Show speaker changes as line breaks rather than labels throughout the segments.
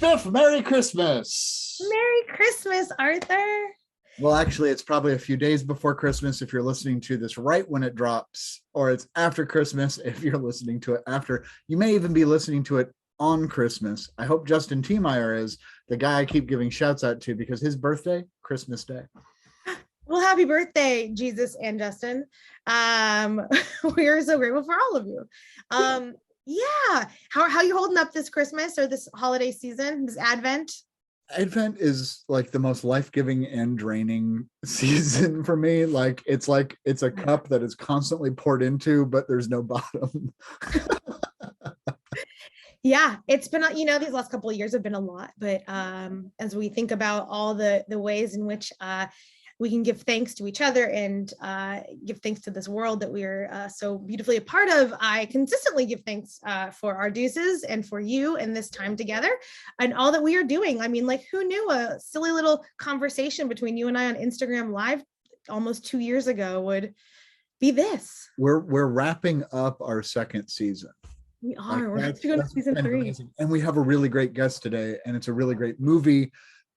Spiff, Merry Christmas.
Merry Christmas, Arthur.
Well, actually, it's probably a few days before Christmas if you're listening to this right when it drops, or it's after Christmas if you're listening to it after. You may even be listening to it on Christmas. I hope Justin Tiemeyer is the guy I keep giving shouts out to because his birthday, Christmas Day.
Well, happy birthday, Jesus and Justin. We are so grateful for all of you. Yeah. How are you holding up this Christmas or this holiday season, this Advent?
Advent is like the most life-giving and draining season for me. It's a cup that is constantly poured into, but there's no bottom.
Yeah, it's been, these last couple of years have been a lot, but as we think about all the ways in which we can give thanks to each other and give thanks to this world that we are so beautifully a part of, I consistently give thanks for our Deuces and for you and this time together and all that we are doing. I mean, who knew a silly little conversation between you and I on Instagram Live almost 2 years ago would be this.
We're wrapping up our second season.
We are. We're actually going to season 3.
Amazing. And we have a really great guest today, and it's a really great movie.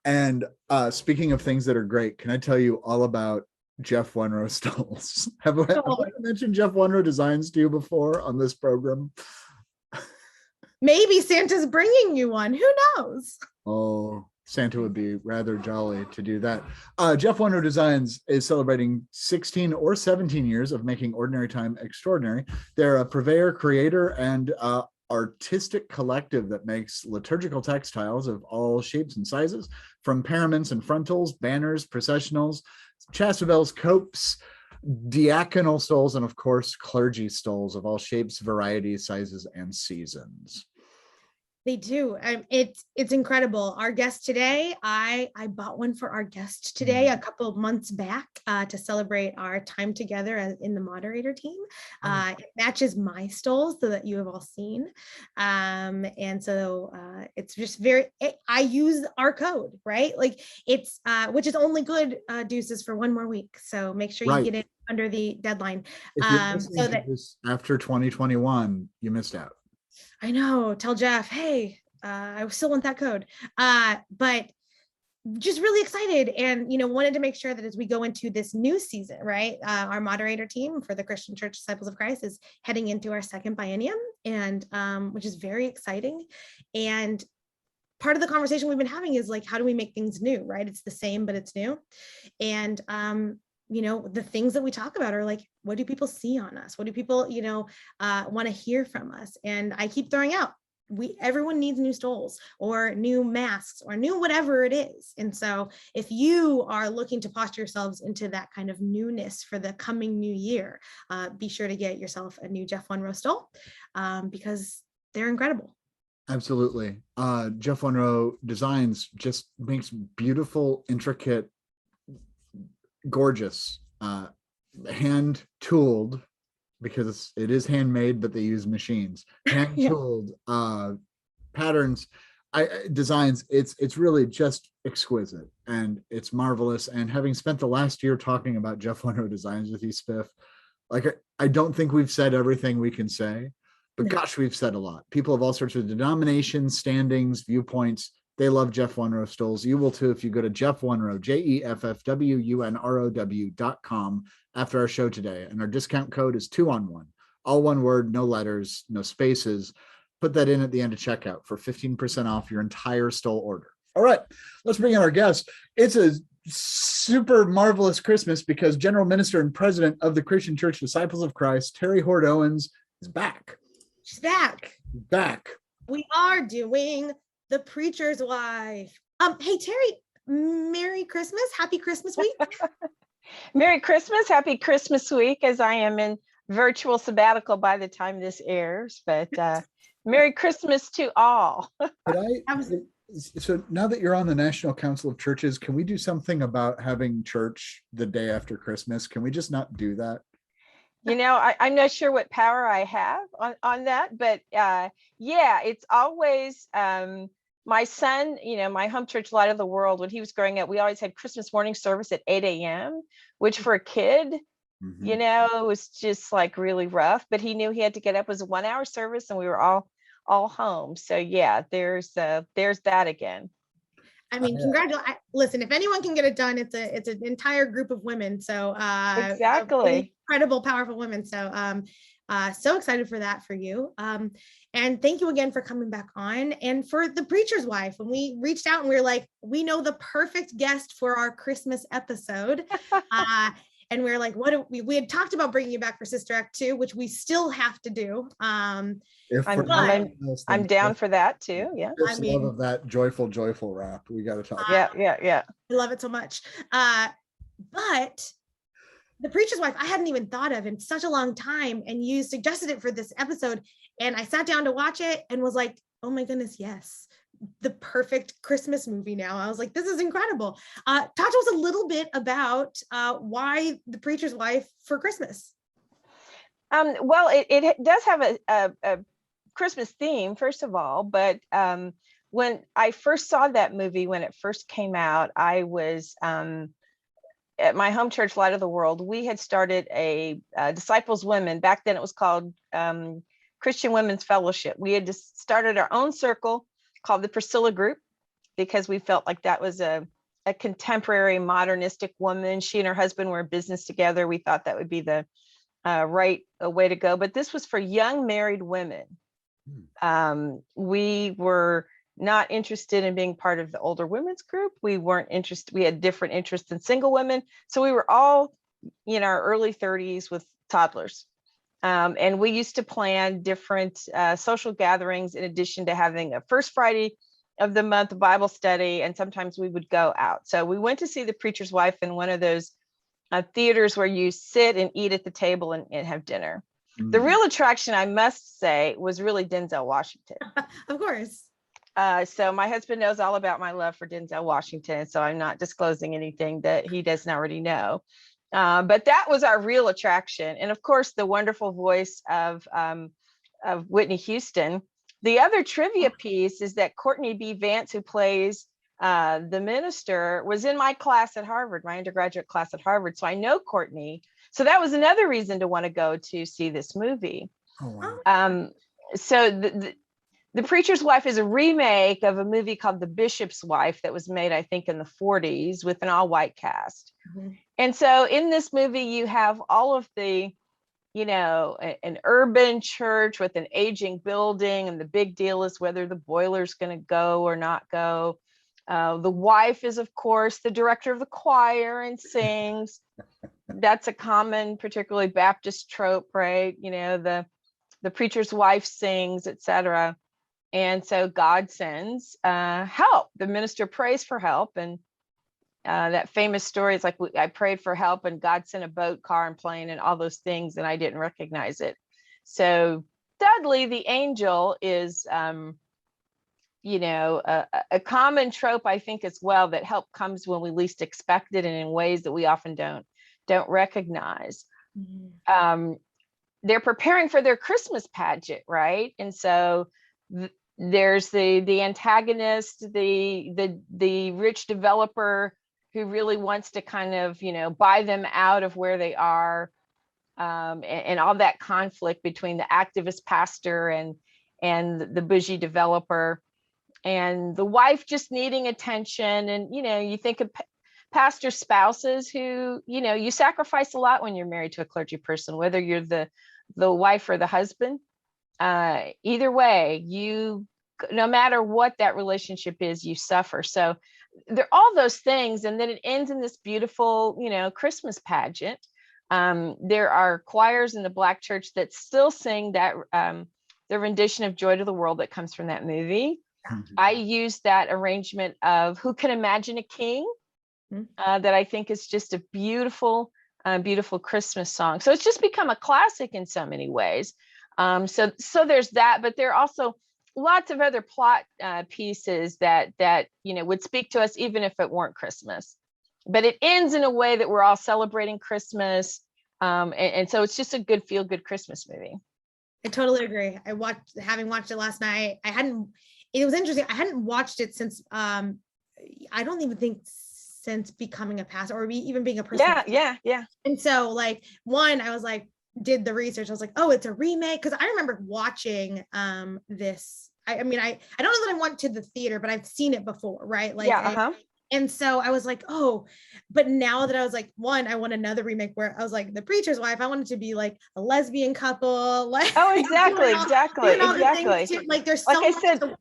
And speaking of things that are great, can I tell you all about Jeff Wenrow stalls? Have I mentioned Jeff Wenrow Designs to you before on this program?
Maybe Santa's bringing you one. Who knows?
Oh, Santa would be rather jolly to do that. Jeff Wenrow Designs is celebrating 16 or 17 years of making ordinary time extraordinary. They're a purveyor, creator, and artistic collective that makes liturgical textiles of all shapes and sizes, from paraments and frontals, banners, processionals, chasubles, copes, diaconal stoles, and of course, clergy stoles of all shapes, varieties, sizes, and seasons.
They do. It's incredible. Our guest today, I bought one for our guest today a couple of months back to celebrate our time together in the moderator team. It matches my stoles so that you have all seen. And so it's just I use our code, right? It's, which is only good, Deuces, for one more week. So make sure you get it under the deadline.
So that after 2021, you missed out.
I know. Tell Jeff, hey, I still want that code. But just really excited and, wanted to make sure that as we go into this new season, right, our moderator team for the Christian Church Disciples of Christ is heading into our second biennium, and which is very exciting. And part of the conversation we've been having is how do we make things new, right? It's the same, but it's new. And the things that we talk about are what do people see on us? What do people, want to hear from us? And I keep throwing out, everyone needs new stoles or new masks or new whatever it is. And so if you are looking to posture yourselves into that kind of newness for the coming new year, be sure to get yourself a new Jeff Wenrow stole because they're incredible.
Absolutely. Jeff Wenrow Designs just makes beautiful, intricate, gorgeous, hand tooled, because it is handmade, but they use machines, hand tooled patterns, designs. It's really just exquisite and it's marvelous. And having spent the last year talking about Jeff Wenrow Designs with you, Spiff, I don't think we've said everything we can say, but gosh, we've said a lot. People of all sorts of denominations, standings, viewpoints. They love Jeff Wenrow stoles. You will too if you go to Jeff Wenrow, JEFFWUNROW.com after our show today. And our discount code is 2-on-1. All one word, no letters, no spaces. Put that in at the end of checkout for 15% off your entire stole order. All right, let's bring in our guest. It's a super marvelous Christmas because General Minister and President of the Christian Church Disciples of Christ, Terri Hord Owens, is back.
She's back.
Back.
We are doing The Preacher's Wife. Hey, Terri, Merry Christmas. Happy Christmas week.
Merry Christmas. Happy Christmas week, as I am in virtual sabbatical by the time this airs. But Merry Christmas to all.
So now that you're on the National Council of Churches, can we do something about having church the day after Christmas? Can we just not do that?
I'm not sure what power I have on that, but yeah, it's always my son, my home church, Light of the World, when he was growing up, we always had Christmas morning service at 8 a.m., which for a kid, it was just really rough, but he knew he had to get up. It was a 1-hour service and we were all all home. So yeah, there's that again.
I mean, congratulations. Listen, if anyone can get it done, it's an entire group of women. So
Exactly.
really incredible, powerful women. So so excited for that for you. And thank you again for coming back on. And for the Preacher's Wife, when we reached out and we were like, we know the perfect guest for our Christmas episode. And we were like, we had talked about bringing you back for Sister Act 2, which we still have to do.
I'm down for that too. Yeah.
I mean, love of that joyful rap. We got to talk.
Yeah.
I love it so much. But the Preacher's Wife, I hadn't even thought of in such a long time. And you suggested it for this episode. And I sat down to watch it and was like, oh my goodness, yes. The perfect Christmas movie now. I was like, this is incredible. Talk to us a little bit about why the Preacher's Wife for Christmas.
Well, it does have a Christmas theme, first of all, but when I first saw that movie, when it first came out, I was at my home church, Light of the World. We had started a Disciples Women. Back then it was called Christian Women's Fellowship. We had just started our own circle called the Priscilla Group, because we felt like that was a contemporary modernistic woman. She and her husband were in business together. We thought that would be the right way to go. But this was for young married women. We were not interested in being part of the older women's group. We weren't interested. We had different interests than single women. So we were all in our early 30s with toddlers. And we used to plan different social gatherings in addition to having a first Friday of the month Bible study. And sometimes we would go out. So we went to see The Preacher's Wife in one of those theaters where you sit and eat at the table and have dinner. The real attraction, I must say, was really Denzel Washington.
Of course.
So my husband knows all about my love for Denzel Washington. So I'm not disclosing anything that he doesn't already know. But that was our real attraction. And of course, the wonderful voice of Whitney Houston. The other trivia piece is that Courtney B. Vance, who plays the minister, was in my class at Harvard, my undergraduate class at Harvard. So I know Courtney. So that was another reason to want to go to see this movie.
Oh, wow.
So the Preacher's Wife is a remake of a movie called The Bishop's Wife that was made, I think, in the 40s with an all-white cast. Mm-hmm. And so in this movie, you have all of the, an urban church with an aging building, and the big deal is whether the boiler's going to go or not go. The wife is, of course, the director of the choir and sings. That's a common, particularly Baptist trope, right? The preacher's wife sings, etc. And so God sends help. The minister prays for help. And that famous story is like, I prayed for help and God sent a boat, car, and plane and all those things, and I didn't recognize it. So Dudley, the angel, is, a common trope, I think, as well, that help comes when we least expect it and in ways that we often don't recognize. Mm-hmm. They're preparing for their Christmas pageant, right? And so there's the antagonist, the rich developer who really wants to kind of, buy them out of where they are, and all that conflict between the activist pastor and the bougie developer, and the wife just needing attention. And, you think of pastor spouses who, you sacrifice a lot when you're married to a clergy person, whether you're the wife or the husband. Either way, no matter what that relationship is, you suffer. So there are all those things. And then it ends in this beautiful, Christmas pageant. There are choirs in the Black church that still sing that the rendition of Joy to the World that comes from that movie. Mm-hmm. I use that arrangement of Who Can Imagine a King, that I think is just a beautiful, beautiful Christmas song. So it's just become a classic in so many ways. So there's that, but there are also lots of other plot pieces that would speak to us even if it weren't Christmas. But it ends in a way that we're all celebrating Christmas, and so it's just a good feel-good Christmas movie.
I totally agree. Having watched it last night. It was interesting. I hadn't watched it since I don't even think since becoming a pastor or even being a person.
Yeah.
And so I was like, did the research, I was like, oh, it's a remake. Cause I remember watching this. I mean, I don't know that I went to the theater, but I've seen it before, right? Like,
Yeah.
and so I was like, oh, but now that I was like, one, I want another remake where I was like, The Preacher's Wife. I want it to be like a lesbian couple. Like,
Oh, exactly.
doing all the things too. Like, there's so
like I
much
said,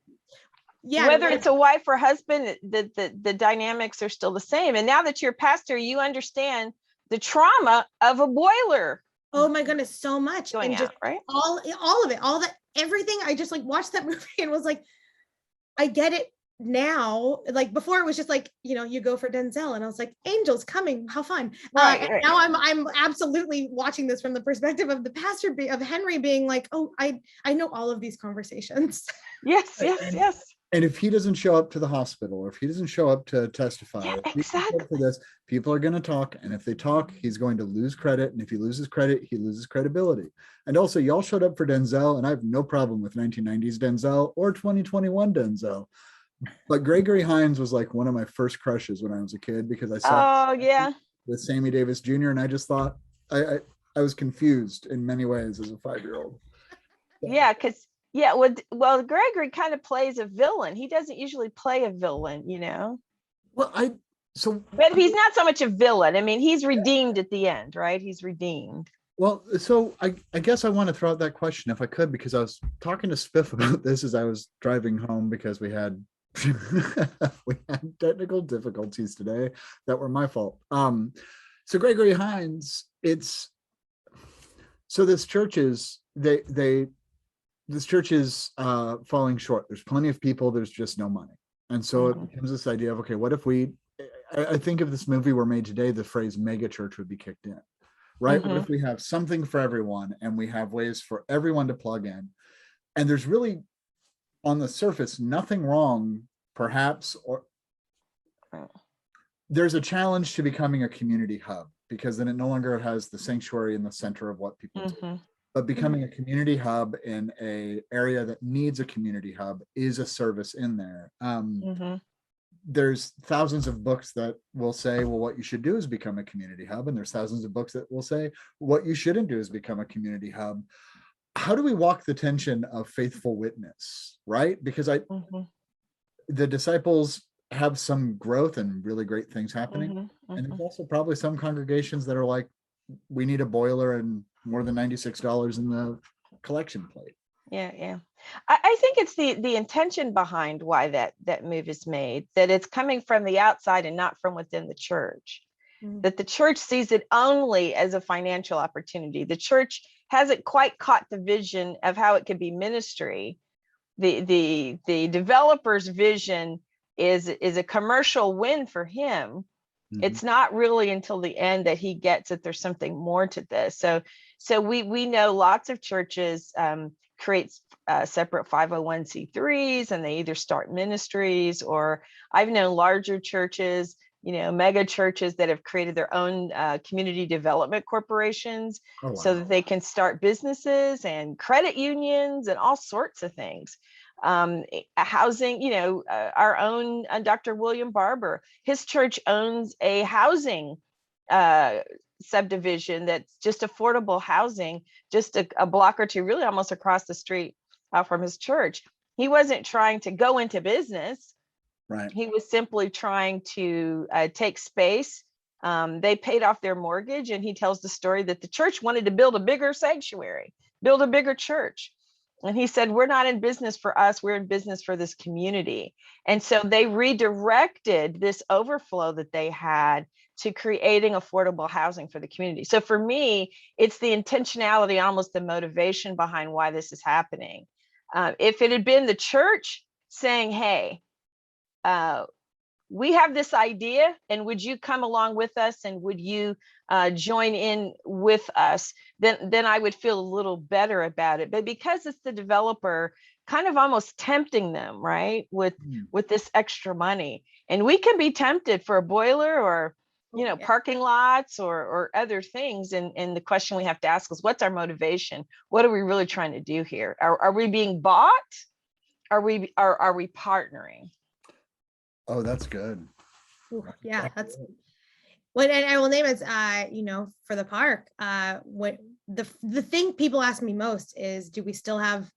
whether it's a wife or husband, the dynamics are still the same. And now that you're a pastor, you understand the trauma of a boiler.
Oh my goodness, so much.
Going
and just
out, right?
all of it, all that, everything. I just like watched that movie and was like, I get it now. Like before it was just like, you know, you go for Denzel and I was like, angels coming, how fun.
Right.
Now I'm absolutely watching this from the perspective of the pastor of Henry being like, oh, I know all of these conversations.
Yes.
And if he doesn't show up to the hospital, or if he doesn't show up to testify,
exactly.
for this, people are going to talk. And if they talk, he's going to lose credit. And if he loses credit, he loses credibility. And also, y'all showed up for Denzel, and I have no problem with 1990s Denzel or 2021 Denzel. But Gregory Hines was like one of my first crushes when I was a kid, because I saw with Sammy Davis Jr. and I just thought I was confused in many ways as a 5-year-old.
Yeah, because well, Gregory kind of plays a villain. He doesn't usually play a villain, you know.
Well,
but he's not so much a villain. I mean, he's redeemed at the end, right? He's redeemed.
Well, so I guess I want to throw out that question if I could, because I was talking to Spiff about this as I was driving home, because we had technical difficulties today that were my fault. So Gregory Hines, this church is this church is falling short. There's plenty of people, there's just no money. And so it becomes this idea of, okay, what if I think if this movie were made today, the phrase mega church would be kicked in, right? What if we have something for everyone, and we have ways for everyone to plug in, and there's really, on the surface, nothing wrong, perhaps, or there's a challenge to becoming a community hub, because then it no longer has the sanctuary in the center of what people do. But becoming a community hub in a area that needs a community hub is a service in there. There's thousands of books that will say, well, what you should do is become a community hub. And there's thousands of books that will say, what you shouldn't do is become a community hub. How do we walk the tension of faithful witness, right? Because the disciples have some growth and really great things happening. And there's also probably some congregations that are like, we need a boiler and more than $96 in the collection plate.
Yeah. I think it's the intention behind why that move is made, that it's coming from the outside and not from within the church. That the church sees it only as a financial opportunity. The church hasn't quite caught the vision of how it could be ministry. The developer's vision is a commercial win for him. It's not really until the end that he gets that there's something more to this. So we know lots of churches create separate 501c3s, and they either start ministries, or I've known larger churches, you know, mega churches that have created their own community development corporations so that they can start businesses and credit unions and all sorts of things. Housing, you know, our own Dr. William Barber, his church owns a housing subdivision that's just affordable housing, just a block or two, really almost across the street from his church. He wasn't trying to go into business.
Right.
He was simply trying to take space. They paid off their mortgage, and he tells the story that the church wanted to build a bigger sanctuary, build a bigger church. And he said, we're not in business for us, we're in business for this community. And so they redirected this overflow that they had to creating affordable housing for the community. So for me, it's the intentionality, almost the motivation behind why this is happening. If it had been the church saying, hey, we have this idea, and would you come along with us, and would you join in with us, then I would feel a little better about it. But because it's the developer kind of almost tempting them, right, with this extra money, and we can be tempted for a boiler or, you know, parking lots or other things, and the question we have to ask is, what's our motivation? What are we really trying to do here? Are we being bought? Are we partnering?
Oh, that's good.
Ooh, yeah, that's what, and I will name it, you know, for the park, the thing people ask me most is, do we still have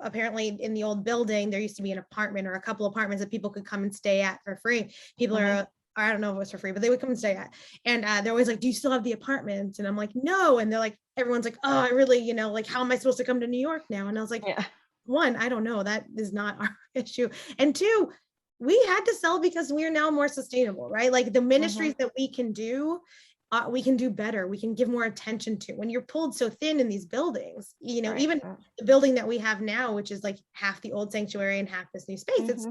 apparently in the old building, there used to be an apartment or a couple apartments that people could come and stay at for free. People are, I don't know if it was for free, but they would come and stay at. And they're always like, do you still have the apartments? And I'm like, no. And they're like, everyone's like, oh, I really, like, how am I supposed to come to New York now? And I was like, one, I don't know. That is not our issue. And two, we had to sell because we are now more sustainable, right? Like the ministries that we can do better. We can give more attention to. When you're pulled so thin in these buildings, even the building that we have now, which is like half the old sanctuary and half this new space,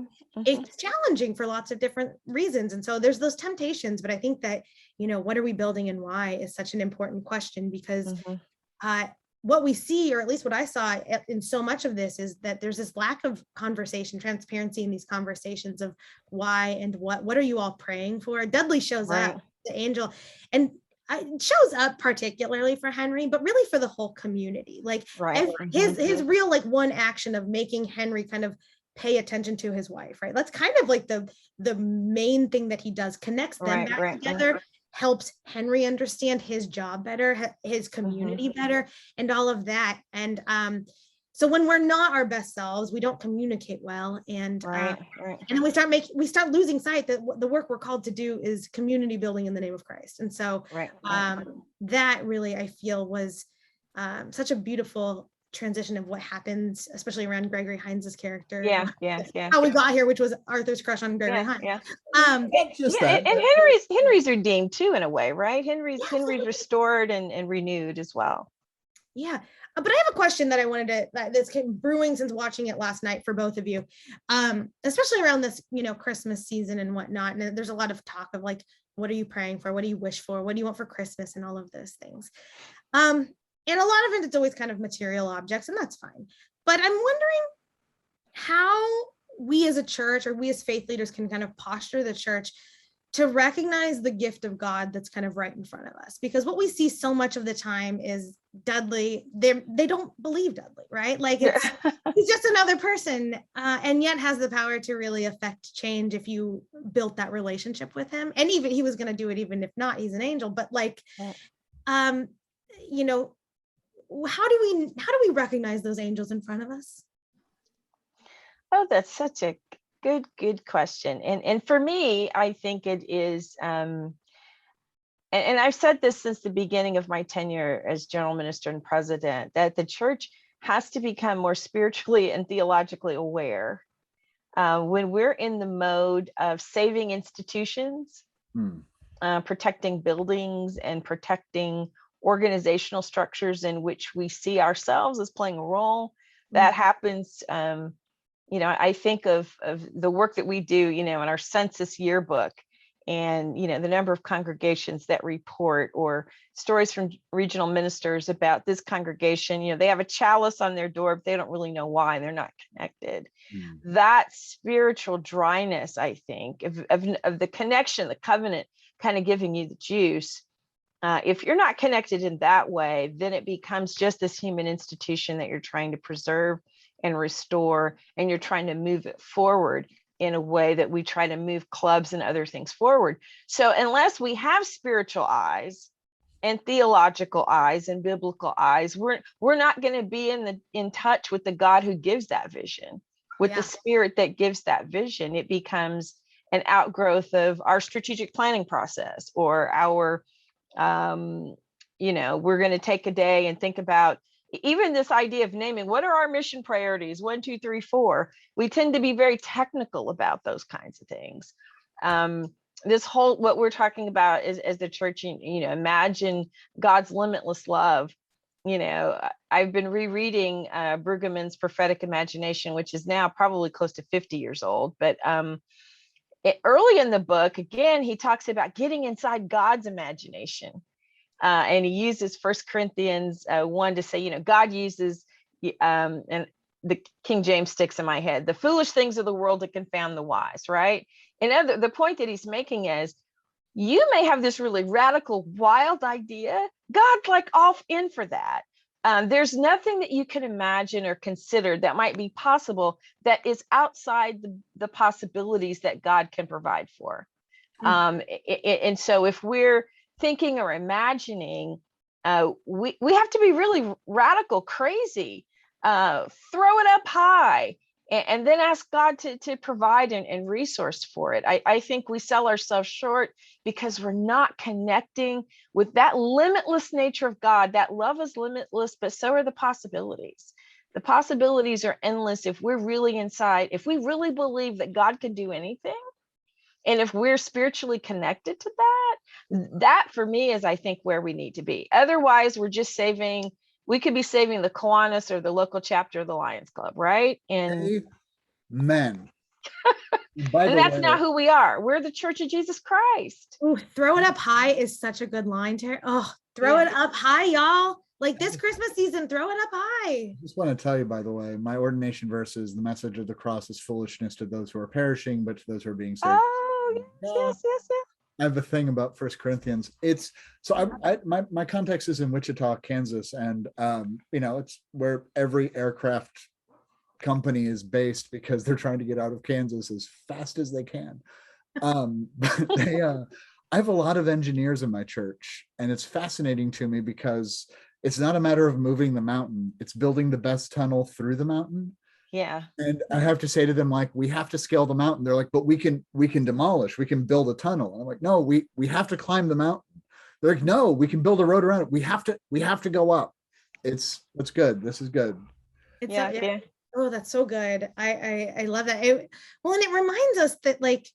it's challenging for lots of different reasons. And so there's those temptations, but I think that, what are we building and why is such an important question, because what we see, or at least what I saw in so much of this, is that there's this lack of conversation, transparency in these conversations of why and what are you all praying for? Dudley shows up, the angel, and it shows up particularly for Henry, but really for the whole community. Like his real one action of making Henry kind of pay attention to his wife, right? That's kind of like the main thing that he does, connects them back together. Helps Henry understand his job better, his community better, and all of that. And so when we're not our best selves, we don't communicate well, and and then we start losing sight that the work we're called to do is community building in the name of Christ. And so that really, I feel, was such a beautiful transition of what happens, especially around Gregory Hines's character. How we got here, which was Arthur's crush on Gregory Hines.
And Henry's redeemed too, in a way, right? Henry's restored and renewed as well.
Yeah. But I have a question that I wanted that's came brewing since watching it last night for both of you, especially around this, Christmas season and whatnot. And there's a lot of talk of like, what are you praying for? What do you wish for? What do you want for Christmas? And all of those things. And a lot of it, it's always kind of material objects, and that's fine. But I'm wondering how we as a church, or we as faith leaders, can kind of posture the church to recognize the gift of God that's kind of right in front of us. Because what we see so much of the time is Dudley, they don't believe Dudley, right? Like he's just another person, and yet has the power to really affect change if you built that relationship with him. And even he was going to do it, even if not, he's an angel. But how do we recognize those angels in front of us?
Oh, that's such a good question. And for me, I think it is, and I've said this since the beginning of my tenure as general minister and president, that the church has to become more spiritually and theologically aware when we're in the mode of saving institutions, protecting buildings, and protecting organizational structures in which we see ourselves as playing a role. That happens. I think of the work that we do, in our census yearbook, and the number of congregations that report, or stories from regional ministers about this congregation. They have a chalice on their door, but they don't really know why, and they're not connected. That spiritual dryness, I think, of the connection, the covenant kind of giving you the juice. If you're not connected in that way, then it becomes just this human institution that you're trying to preserve and restore, and you're trying to move it forward in a way that we try to move clubs and other things forward. So unless we have spiritual eyes and theological eyes and biblical eyes, we're not going to be in touch with the God who gives that vision, with the Spirit that gives that vision. It becomes an outgrowth of our strategic planning process, or our we're going to take a day and think about even this idea of naming, what are our mission priorities? 1, 2, 3, 4. We tend to be very technical about those kinds of things. This whole, what we're talking about is, as the church, imagine God's limitless love. I've been rereading Brueggemann's Prophetic Imagination, which is now probably close to 50 years old. But early in the book, again, he talks about getting inside God's imagination. And he uses 1 Corinthians 1 to say, God uses, and the King James sticks in my head, the foolish things of the world to confound the wise, right? And the point that he's making is, you may have this really radical, wild idea. God's like off in for that. There's nothing that you can imagine or consider that might be possible that is outside the possibilities that God can provide for. And so if we're thinking or imagining we have to be really radical, crazy, throw it up high, and then ask God to provide and resource for it. I think we sell ourselves short because we're not connecting with that limitless nature of God. That love is limitless, but so are the possibilities. The possibilities are endless if we're really inside, if we really believe that God can do anything. And if we're spiritually connected to that for me is, I think, where we need to be. Otherwise, we're just we could be saving the Kiwanis or the local chapter of the Lions Club, right? And
Amen.
and that's not who we are. We're the Church of Jesus Christ.
Ooh, throw it up high is such a good line, Terri. Oh, throw it up high, y'all. Like this Christmas season, throw it up high.
I just want to tell you, by the way, my ordination verse is, the message of the cross is foolishness to those who are perishing, but to those who are being saved.
Oh, yes.
I have a thing about 1 Corinthians. It's so my context is in Wichita, Kansas, and it's where every aircraft company is based because they're trying to get out of Kansas as fast as they can. But I have a lot of engineers in my church, and it's fascinating to me because it's not a matter of moving the mountain, it's building the best tunnel through the mountain.
Yeah.
And I have to say to them, like, we have to scale the mountain. They're like, but we can demolish, we can build a tunnel. And I'm like, no, we have to climb the mountain. They're like, no, we can build a road around it. We have to go up. It's good. This is good.
Yeah. Oh, that's so good. I love that. And it reminds us that, like,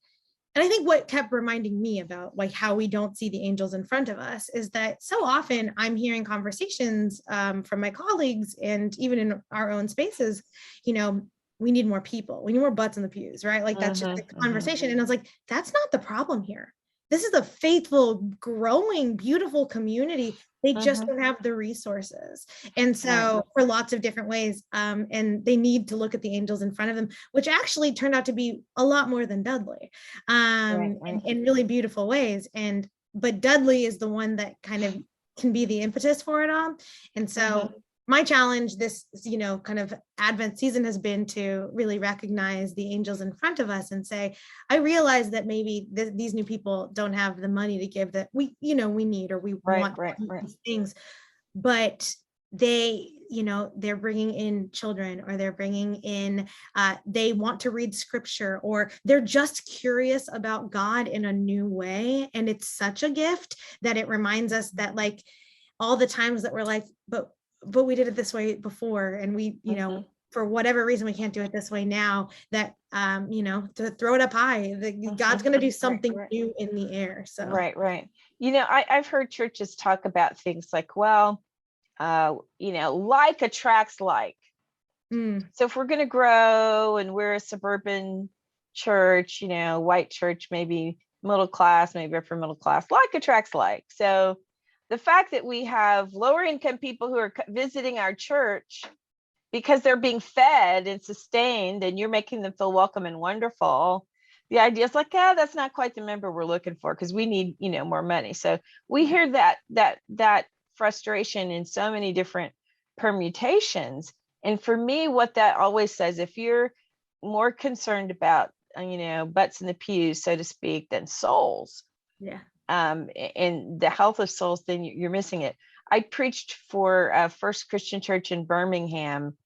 and I think what kept reminding me about like how we don't see the angels in front of us is that so often I'm hearing conversations from my colleagues and even in our own spaces, we need more people. We need more butts in the pews, right? Like that's just the conversation. And I was like, that's not the problem here. This is a faithful, growing, beautiful community. They just don't have the resources. And so for lots of different ways, and they need to look at the angels in front of them, which actually turned out to be a lot more than Dudley, in really beautiful ways. But Dudley is the one that kind of can be the impetus for it all. And so my challenge this, kind of Advent season has been to really recognize the angels in front of us and say, I realize that maybe these new people don't have the money to give that we need, or we want these things, but they're bringing in children, or they're bringing in, they want to read scripture, or they're just curious about God in a new way. And it's such a gift that it reminds us that, like, all the times that we're like, but we did it this way before, and we, for whatever reason, we can't do it this way now, that, to throw it up high, God's going to do something new in the air. So.
Right. I've heard churches talk about things like, well, like attracts like. So if we're going to grow and we're a suburban church, white church, maybe middle class, maybe upper middle class, like attracts like. So the fact that we have lower income people who are visiting our church because they're being fed and sustained, and you're making them feel welcome and wonderful. The idea is like, that's not quite the member we're looking for, because we need, more money. So we hear that frustration in so many different permutations. And for me, what that always says, if you're more concerned about, butts in the pews, so to speak, than souls, and the health of souls, then you're missing it. I preached for First Christian Church in Birmingham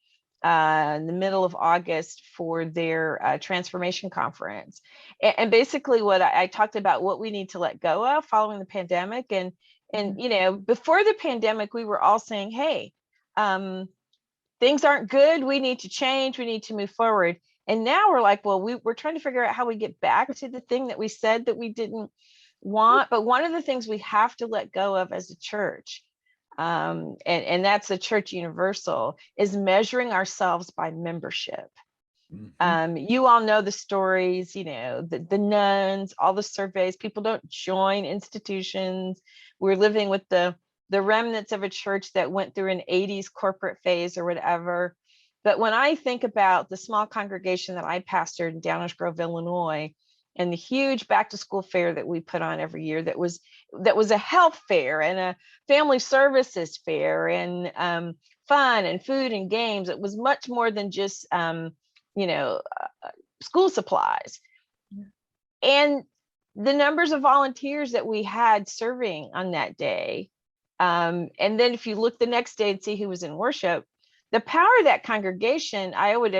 in the middle of August for their transformation conference. And basically what I talked about what we need to let go of following the pandemic. And before the pandemic, we were all saying, hey, things aren't good. We need to change. We need to move forward. And now we're like, well, we're trying to figure out how we get back to the thing that we said that we didn't want. But one of the things we have to let go of as a church, and that's the church universal, is measuring ourselves by membership. You all know the stories, the nuns, all the surveys, people don't join institutions. We're living with the remnants of a church that went through an 80s corporate phase or whatever. But when I think about the small congregation that I pastored in Downers Grove, Illinois, and the huge back to school fair that we put on every year, that was a health fair and a family services fair and fun and food and games. It was much more than just school supplies. And the numbers of volunteers that we had serving on that day And then if you look the next day and see who was in worship, the power of that congregation, I would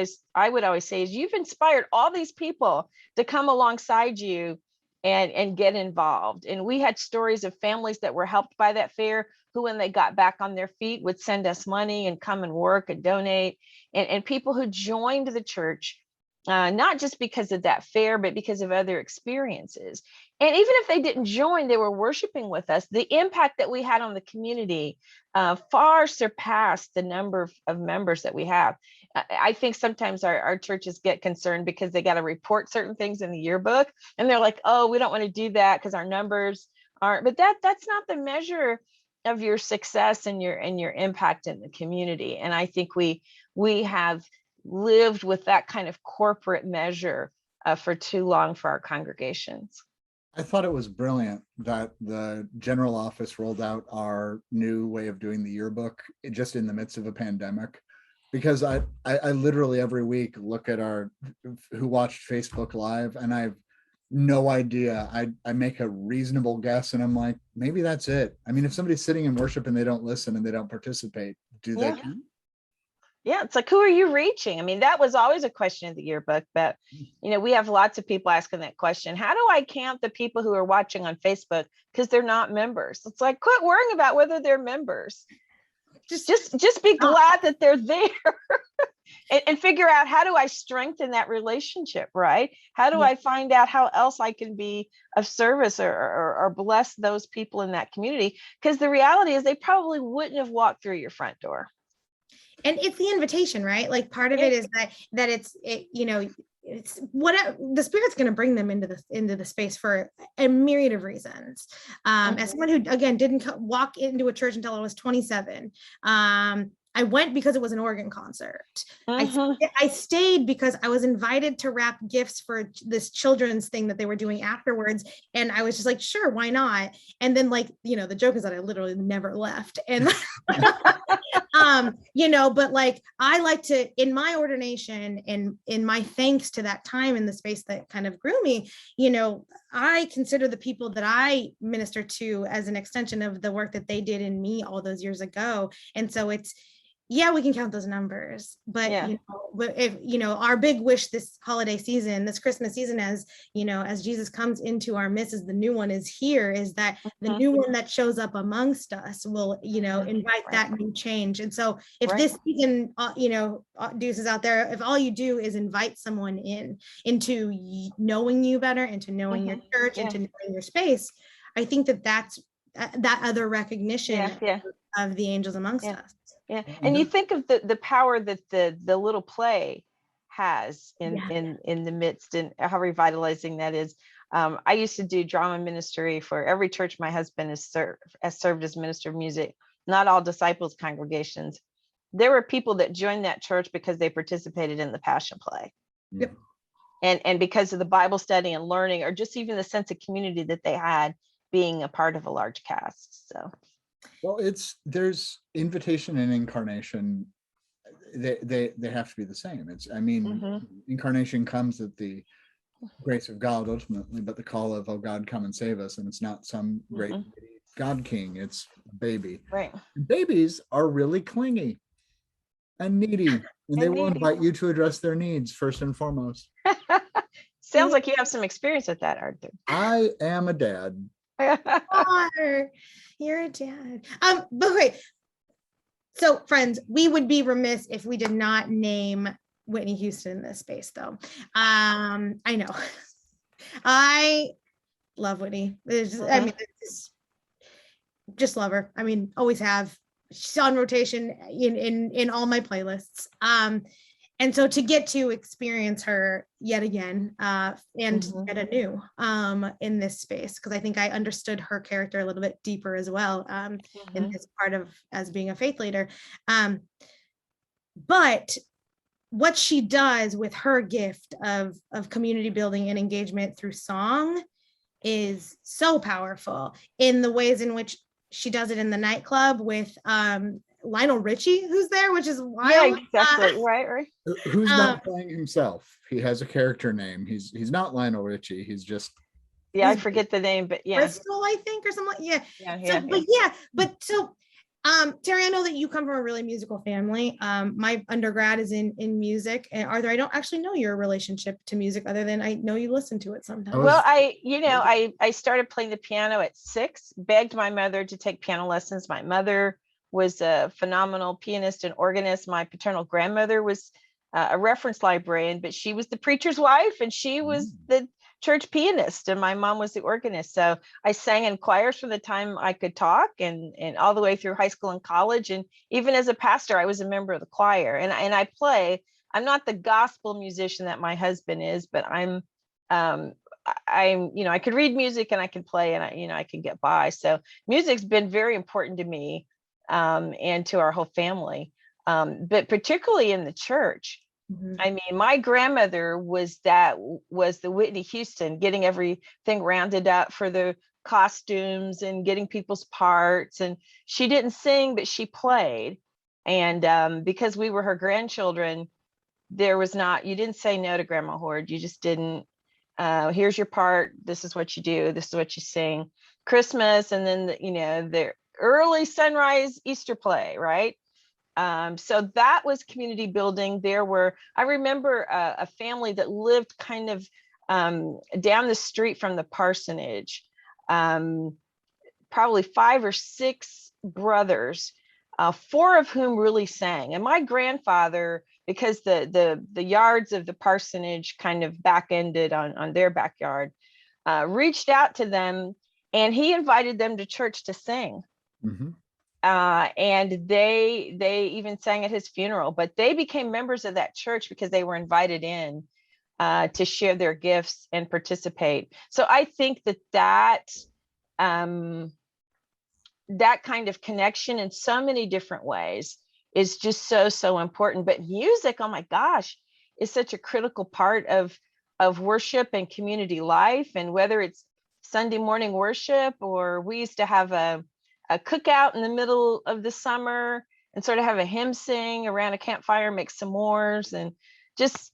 always say, is you've inspired all these people to come alongside you and get involved. And we had stories of families that were helped by that fair, who, when they got back on their feet, would send us money and come and work and donate. And people who joined the church, not just because of that fair, but because of other experiences. And even if they didn't join, they were worshiping with us. The impact that we had on the community far surpassed the number of members that we have. I think sometimes our churches get concerned because they got to report certain things in the yearbook, and they're like, oh, we don't want to do that because our numbers aren't. But that's not the measure of your success and your impact in the community. And I think we have lived with that kind of corporate measure for too long for our congregations.
I thought it was brilliant that the general office rolled out our new way of doing the yearbook just in the midst of a pandemic, because I literally every week look at who watched Facebook Live, and I have no idea. I make a reasonable guess, and I'm like, maybe that's it. I mean, if somebody's sitting in worship and they don't listen and they don't participate, do they count?
Yeah, it's like, who are you reaching? I mean, that was always a question of the yearbook, but we have lots of people asking that question. How do I count the people who are watching on Facebook because they're not members? It's like, quit worrying about whether they're members. Just be glad that they're there and figure out, how do I strengthen that relationship, right? How do I find out how else I can be of service or bless those people in that community? Because the reality is they probably wouldn't have walked through your front door.
And it's the invitation, right? Like part of it is that it's what the Spirit's going to bring them into the space for a myriad of reasons. As someone who, again, didn't walk into a church until I was 27, I went because it was an organ concert. I stayed because I was invited to wrap gifts for this children's thing that they were doing afterwards. And I was just like, sure, why not? And then, the joke is that I literally never left. And, but I like to, in my ordination and in my thanks to that time in the space that kind of grew me, I consider the people that I minister to as an extension of the work that they did in me all those years ago. And so it's, we can count those numbers, but if our big wish this holiday season, this Christmas season, as Jesus comes into our midst, as the new one is here, is that the new one that shows up amongst us will invite that new change. And so if this season Deuces out there, if all you do is invite someone into knowing you better, into knowing your church, into knowing your space, I think that's that other recognition of the angels amongst us.
Yeah, and you think of the power that the little play has in the midst, and how revitalizing that is. I used to do drama ministry for every church my husband has served as minister of music. Not all disciples congregations. There were people that joined that church because they participated in the Passion Play, and because of the Bible study and learning, or just even the sense of community that they had being a part of a large cast. So.
Well, there's invitation and incarnation. They have to be the same. Incarnation comes at the grace of God ultimately, but the call of, oh God, come and save us. And it's not some great God king, it's baby.
Right.
And babies are really clingy and needy, and they will invite you to address their needs first and foremost.
Sounds like you have some experience with that, Arthur.
I am a dad.
You're a dad. But wait. So, friends, we would be remiss if we did not name Whitney Houston in this space, though. I know. I love Whitney. Just love her. I mean, always have. She's on rotation in all my playlists. And so to get to experience her yet again and yet anew in this space, because I think I understood her character a little bit deeper as well in this part of as being a faith leader. But what she does with her gift of community building and engagement through song is so powerful in the ways in which she does it in the nightclub with Lionel Richie, who's there, which is wild.
Yeah, exactly. Right.
Who's not playing himself? He has a character name. He's not Lionel Richie. He's just
Yeah, I forget the name, but yeah.
Bristol, I think, or something. Yeah.
Yeah.
Terri, I know that you come from a really musical family. My undergrad is in music. And Arthur, I don't actually know your relationship to music other than I know you listen to it sometimes.
Well, I started playing the piano at 6, begged my mother to take piano lessons. My mother was a phenomenal pianist and organist. My paternal grandmother was a reference librarian, but she was the preacher's wife and she was the church pianist, and my mom was the organist. So I sang in choirs from the time I could talk, and all the way through high school and college. And even as a pastor, I was a member of the choir. And I play. I'm not the gospel musician that my husband is, but I'm I could read music and I can play, and I can get by. So music's been very important to me, and to our whole family, but particularly in the church. I mean, my grandmother was the Whitney Houston, getting everything rounded up for the costumes and getting people's parts. And she didn't sing, but she played. And because we were her grandchildren, you didn't say no to Grandma Hord. You just didn't. Here's your part. This is what you do. This is what you sing. Christmas, and then the early sunrise Easter play, right? So that was community building. I remember a family that lived kind of down the street from the parsonage, probably 5 or 6 brothers, 4 of whom really sang. And my grandfather, because the yards of the parsonage kind of back-ended on their backyard, reached out to them, and he invited them to church to sing. And they even sang at his funeral, but they became members of that church because they were invited in to share their gifts and participate. So I think that kind of connection in so many different ways is just so important. But music, oh my gosh, is such a critical part of worship and community life. And whether it's Sunday morning worship, or we used to have a cookout in the middle of the summer and sort of have a hymn sing around a campfire, make s'mores, and just,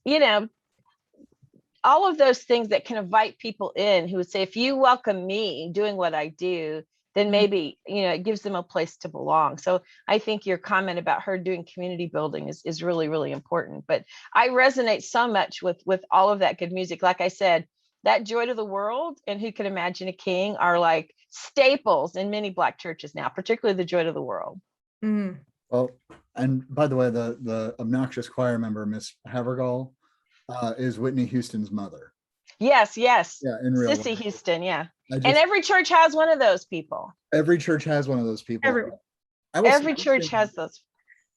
all of those things that can invite people in who would say, if you welcome me doing what I do, then maybe, it gives them a place to belong. So I think your comment about her doing community building is really, really important. But I resonate so much with all of that good music. Like I said, that Joy to the World and Who Can Imagine a King are like staples in many Black churches now, particularly the Joy to the World.
Well, and by the way, the obnoxious choir member, Miss Havergal, is Whitney Houston's mother.
Yes. Yeah,
in real
Sissy
life.
Houston, yeah. And every church has one of those people.
Every church has one of those people.
Every church has those.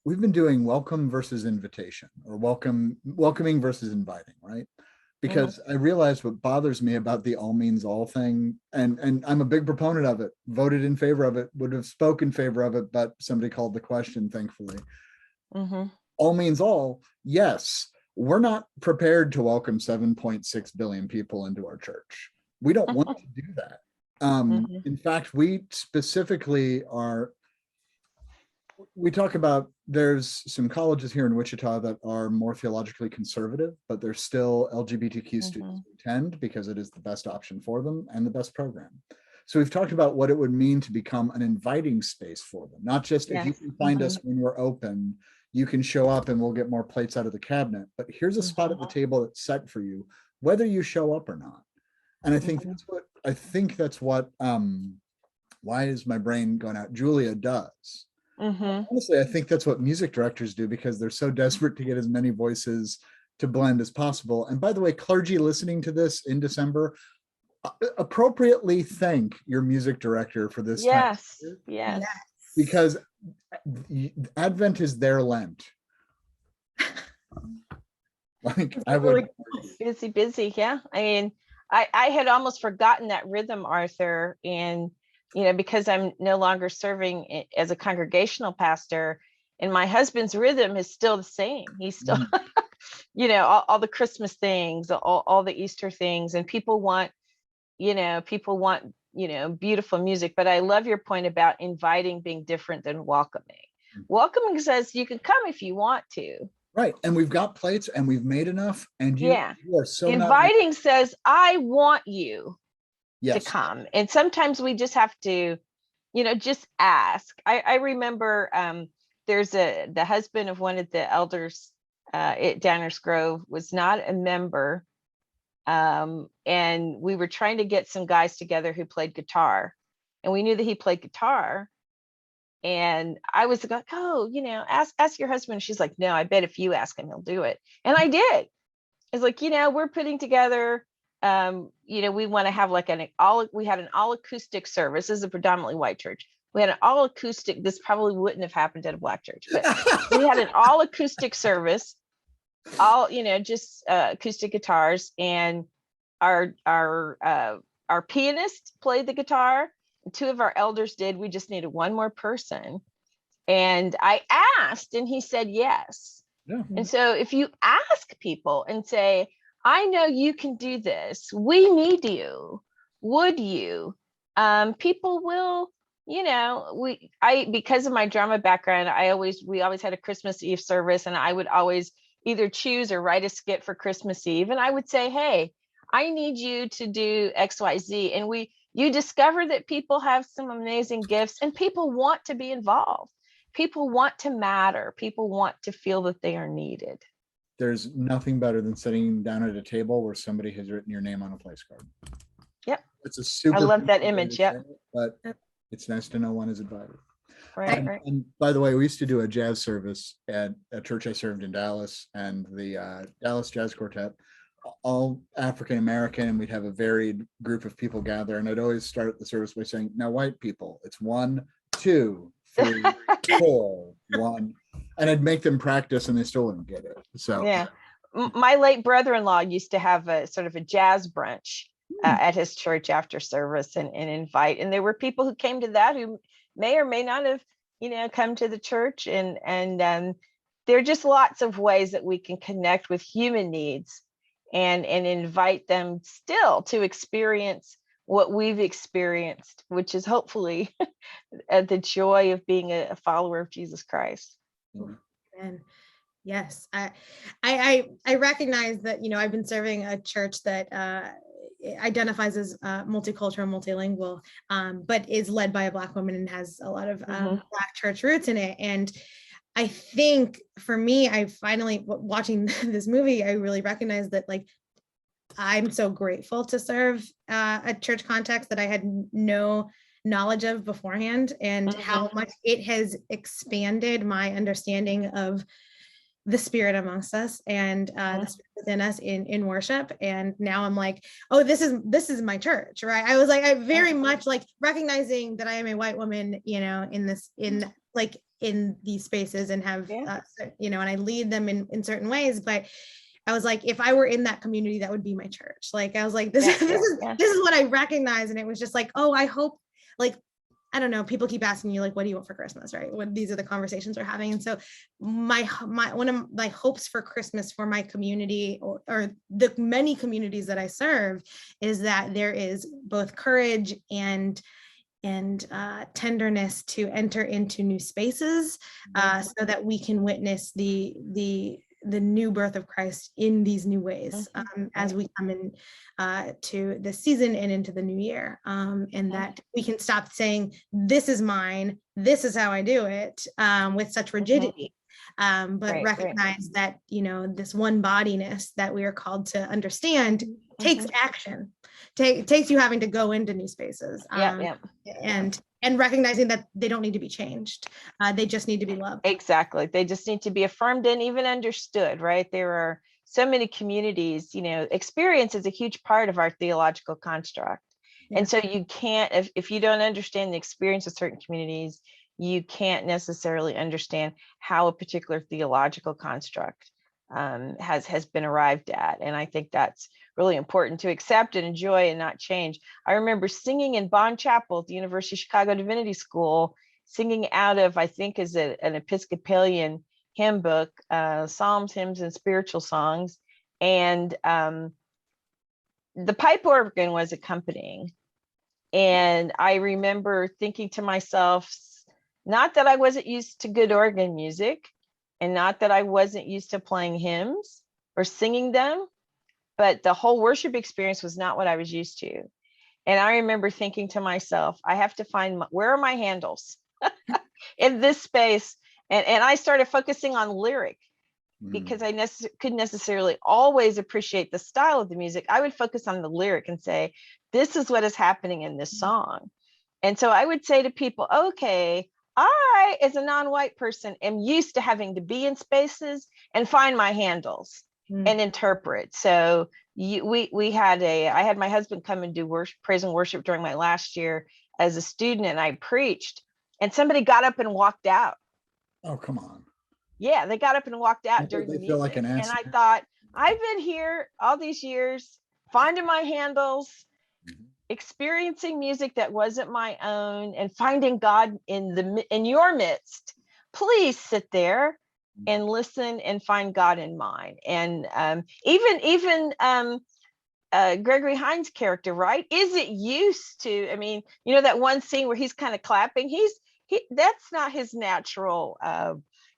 We've been doing welcome versus invitation, or welcoming versus inviting, right? Because I realized what bothers me about the all means all thing, and I'm a big proponent of it, voted in favor of it, would have spoken in favor of it, but somebody called the question, thankfully. All means all, yes. We're not prepared to welcome 7.6 billion people into our church. We don't want to do that. In fact, we specifically we talk about, there's some colleges here in Wichita that are more theologically conservative, but there's still LGBTQ students who attend because it is the best option for them and the best program. So we've talked about what it would mean to become an inviting space for them, not just if you can find us when we're open, you can show up and we'll get more plates out of the cabinet, but here's a spot at the table that's set for you, whether you show up or not. And I think that's what why is my brain going out? Julia does. Honestly, I think that's what music directors do, because they're so desperate to get as many voices to blend as possible. And by the way, clergy listening to this in December, appropriately thank your music director for this.
Yes.
Because Advent is their Lent. Like I would
busy. Yeah. I mean, I had almost forgotten that rhythm, Arthur, and because I'm no longer serving as a congregational pastor, and my husband's rhythm is still the same. He's still, all the Christmas things, all the Easter things, and people want beautiful music. But I love your point about inviting being different than welcoming. Welcoming says you can come if you want to.
Right. And we've got plates and we've made enough. And you are so
inviting says, I want you.
Yes.
come. And sometimes we just have to, just ask. I remember there's the husband of one of the elders at Downers Grove was not a member. And we were trying to get some guys together who played guitar. And we knew that he played guitar. And I was like, oh, ask your husband. She's like, no, I bet if you ask him, he'll do it. And I did. It's like, we're putting together, we want to have like we had an all acoustic service. This is a predominantly white church. We had an all acoustic. This probably wouldn't have happened at a black church, but we had an all acoustic service, all, just acoustic guitars. And our pianist played the guitar. And two of our elders did. We just needed one more person. And I asked, and he said yes.
Yeah.
And so if you ask people and say, I know you can do this, we need you, would you? People will, because of my drama background, we always had a Christmas Eve service, and I would always either choose or write a skit for Christmas Eve. And I would say, hey, I need you to do XYZ. And you discover that people have some amazing gifts, and people want to be involved. People want to matter. People want to feel that they are needed.
There's nothing better than sitting down at a table where somebody has written your name on a place card.
Yep.
It's a super.
I love that image. Yep.
But it's nice to know one is invited.
Right.
And by the way, we used to do a jazz service at a church I served in Dallas, and the Dallas Jazz Quartet, all African American, and we'd have a varied group of people gather. And I'd always start the service by saying, now white people, it's 1, 2, 3, 4, 1. And I'd make them practice, and they still wouldn't get it. So
yeah, my late brother-in-law used to have a sort of a jazz brunch at his church after service, and invite. And there were people who came to that who may or may not have, come to the church. And there are just lots of ways that we can connect with human needs and invite them still to experience what we've experienced, which is hopefully the joy of being a follower of Jesus Christ.
And yes, I recognize that, I've been serving a church that identifies as multicultural, multilingual, but is led by a Black woman and has a lot of Black church roots in it. And I think for me, I finally, watching this movie, I really recognize that, like, I'm so grateful to serve a church context that I had no knowledge of beforehand, and how much it has expanded my understanding of the Spirit amongst us and the Spirit within us in worship. And now I'm like, oh, this is my church, right? I was like, I very much like recognizing that I am a white woman, in these spaces, and have, and I lead them in certain ways, but I was like, if I were in that community, that would be my church. Like, I was like, this is what I recognize. And it was just like, oh, I hope, like, I don't know, people keep asking you, like, what do you want for Christmas, right? These are the conversations we're having. And so my one of my hopes for Christmas for my community, or the many communities that I serve, is that there is both courage and tenderness to enter into new spaces, so that we can witness the new birth of Christ in these new ways, as we come in to this season and into the new year, and that we can stop saying, this is mine, this is how I do it, with such rigidity, but recognize that, this one bodiness that we are called to understand takes action, takes you having to go into new spaces, and recognizing that they don't need to be changed. They just need to be loved.
Exactly. They just need to be affirmed and even understood, right? There are so many communities, experience is a huge part of our theological construct. Yeah. And so you can't, if you don't understand the experience of certain communities, you can't necessarily understand how a particular theological construct has been arrived at. And I think that's really important to accept and enjoy and not change. I remember singing in Bond Chapel at the University of Chicago Divinity School, singing out of, I think, is an Episcopalian hymn book, Psalms, Hymns, and Spiritual Songs. And the pipe organ was accompanying. And I remember thinking to myself, not that I wasn't used to good organ music, and not that I wasn't used to playing hymns or singing them, but the whole worship experience was not what I was used to. And I remember thinking to myself, I have to find where are my handles in this space. And I started focusing on lyric because I couldn't necessarily always appreciate the style of the music. I would focus on the lyric and say, this is what is happening in this song. And so I would say to people, okay, I, as a non-white person, am used to having to be in spaces and find my handles and interpret. So I had my husband come and do worship, praise and worship during my last year as a student, and I preached, and somebody got up and walked out.
Oh, come on.
Yeah, they got up and walked out during the music.
Like an
and I thought, I've been here all these years, finding my handles, experiencing music that wasn't my own, and finding God in your midst. Please sit there and listen and find God in mine. And even Gregory Hines' character, right? Is it used to? I mean, you know that one scene where he's kind of clapping. That's not his natural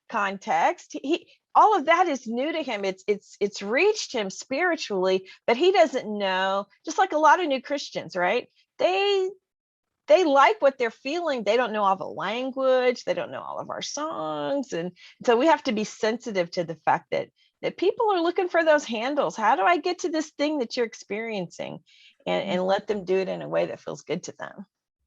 context. All of that is new to him. It's reached him spiritually, but he doesn't know. Just like a lot of new Christians, right? They like what they're feeling. They don't know all the language. They don't know all of our songs. And so we have to be sensitive to the fact that people are looking for those handles. How do I get to this thing that you're experiencing? And let them do it in a way that feels good to them.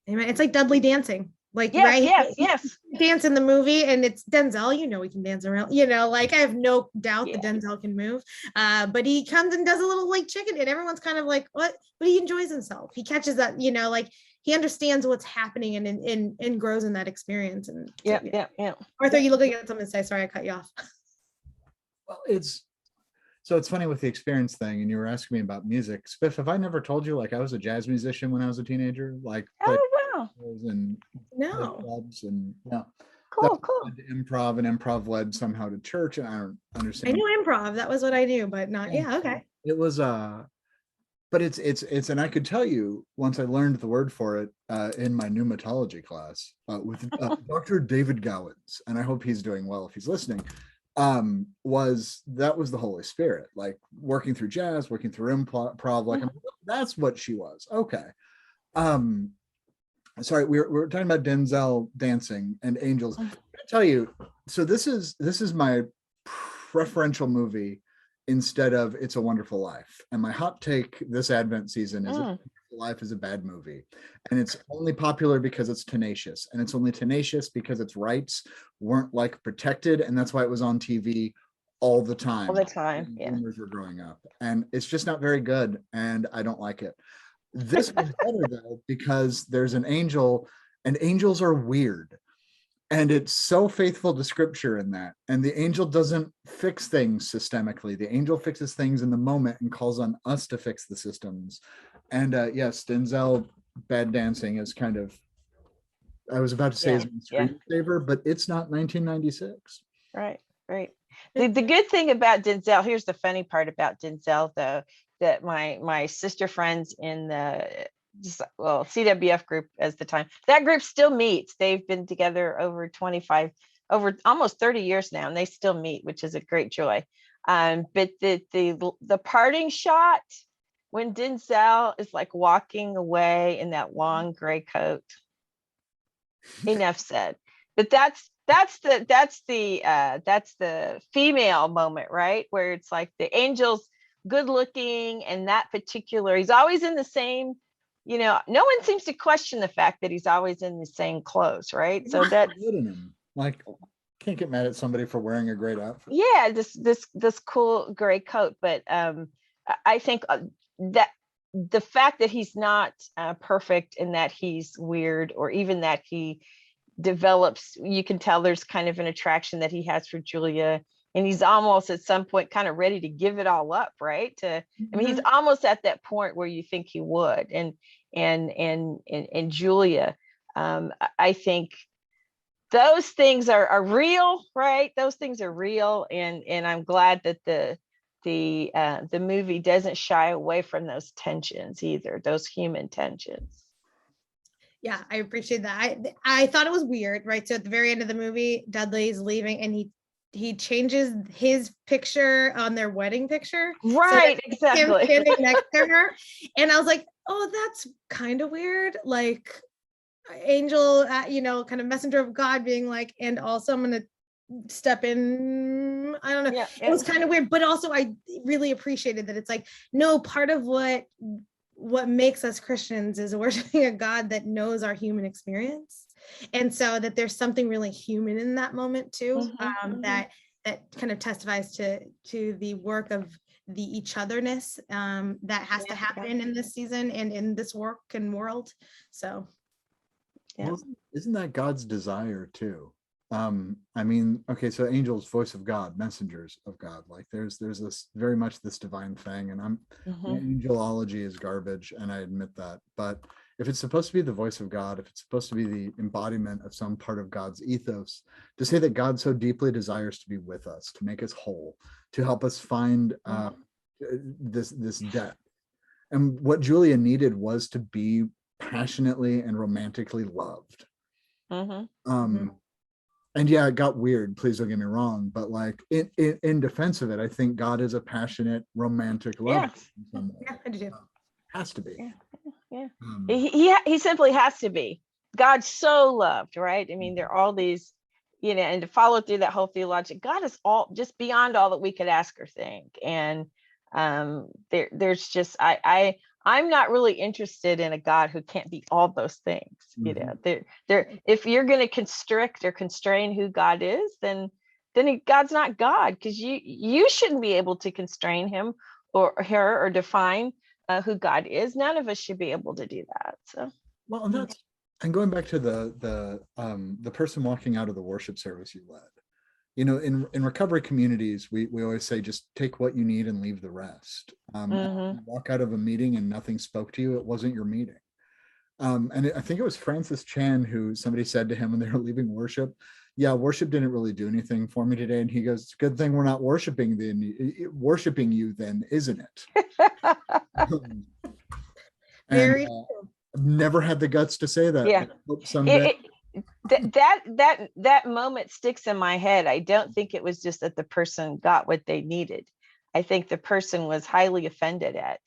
Amen. It's like Dudley dancing. Like,
yes,
right?
Yes.
Dance in the movie, and it's Denzel. You know, he can dance around. You know, like I have no doubt that Denzel can move. But he comes and does a little like chicken, and everyone's kind of like, what? But he enjoys himself. He catches that, you know, like he understands what's happening and grows in that experience. And
yeah.
Arthur, you looking at something to say? Sorry, I cut you off.
Well, it's funny with the experience thing, and you were asking me about music. Spiff, have I never told you like I was a jazz musician when I was a teenager? Like, and clubs and
cool.
Improv, and improv led somehow to church, and I don't understand.
I knew improv, that was what I knew, but not okay.
It was but it's and I could tell you once I learned the word for it in my pneumatology class with Dr. David Gowans, and I hope he's doing well if he's listening. Was the Holy Spirit, like working through jazz, working through improv, like that's what she was. Okay. Sorry, we're talking about Denzel dancing and angels. I tell you, so this is my preferential movie instead of It's a Wonderful Life. And my hot take this Advent season is Life is a bad movie. And it's only popular because it's tenacious. And it's only tenacious because its rights weren't like protected. And that's why it was on TV all the time.
All the time, yeah.
Boomers were growing up. And it's just not very good. And I don't like it. This was better though, because there's an angel, and angels are weird. And it's so faithful to scripture in that. And the angel doesn't fix things systemically. The angel fixes things in the moment and calls on us to fix the systems. And yes, Denzel bad dancing is kind of, I was about to say is my screensaver, but it's not 1996.
Right. The good thing about Denzel, here's the funny part about Denzel though, that my sister friends in the CWF group at the time, that group still meets. They've been together over almost 30 years now, and they still meet, which is a great joy. But the parting shot when Denzel is like walking away in that long gray coat. Enough said. But that's the female moment, right? Where it's like the angel's good looking, and that particular, he's always in the same, you know, no one seems to question the fact that he's always in the same clothes, right? So that's
like, can't get mad at somebody for wearing a great outfit.
Yeah, this cool gray coat. But I think that the fact that he's not perfect, and that he's weird, or even that he develops, you can tell there's kind of an attraction that he has for Julia, and he's almost at some point kind of ready to give it all up, right? I mean, he's almost at that point where you think he would. And Julia, I think those things are real, right? Those things are real, and I'm glad that the movie doesn't shy away from those tensions either, those human tensions.
Yeah, I appreciate that. I thought it was weird, right? So at the very end of the movie, Dudley's leaving, and he changes his picture on their wedding picture.
Right,
so
exactly.
Him standing next to her. And I was like, oh, that's kind of weird. Like angel, kind of messenger of God being like, and also I'm going to step in. I don't know.
Yeah,
It was kind of weird, but also I really appreciated that it's like, no, part of what makes us Christians is worshiping a God that knows our human experience. And so that there's something really human in that moment too, that kind of testifies to the work of the each otherness that has to happen in this season and in this work and world. So
well, isn't that God's desire too? I mean, okay, so angels, voice of God, messengers of God, like there's this very much this divine thing, and angelology is garbage, and I admit that, but if it's supposed to be the voice of God, if it's supposed to be the embodiment of some part of God's ethos, to say that God so deeply desires to be with us, to make us whole, to help us find this depth, and what Julia needed was to be passionately and romantically loved. And yeah, it got weird, please don't get me wrong, but like in defense of it, I think God is a passionate romantic lover.
Yeah, I do.
Has to be.
He simply has to be. God so loved, right? I mean, there are all these, and to follow through that whole theologic, God is all just beyond all that we could ask or think. And there's just I'm not really interested in a God who can't be all those things. If you're going to constrict or constrain who God is, then God's not God, because you shouldn't be able to constrain him or her or define who God is. None of us should be able to do that. So
well, and going back to the person walking out of the worship service you led. In recovery communities, we always say, just take what you need and leave the rest. You walk out of a meeting and nothing spoke to you, it wasn't your meeting. And I think it was Francis Chan who somebody said to him when they were leaving worship, yeah, worship didn't really do anything for me today. And he goes, it's a good thing we're not worshiping you then, isn't it?
Very
I've never had the guts to say that.
Yeah.
I hope someday.
That moment sticks in my head. I don't think it was just that the person got what they needed. I think the person was highly offended at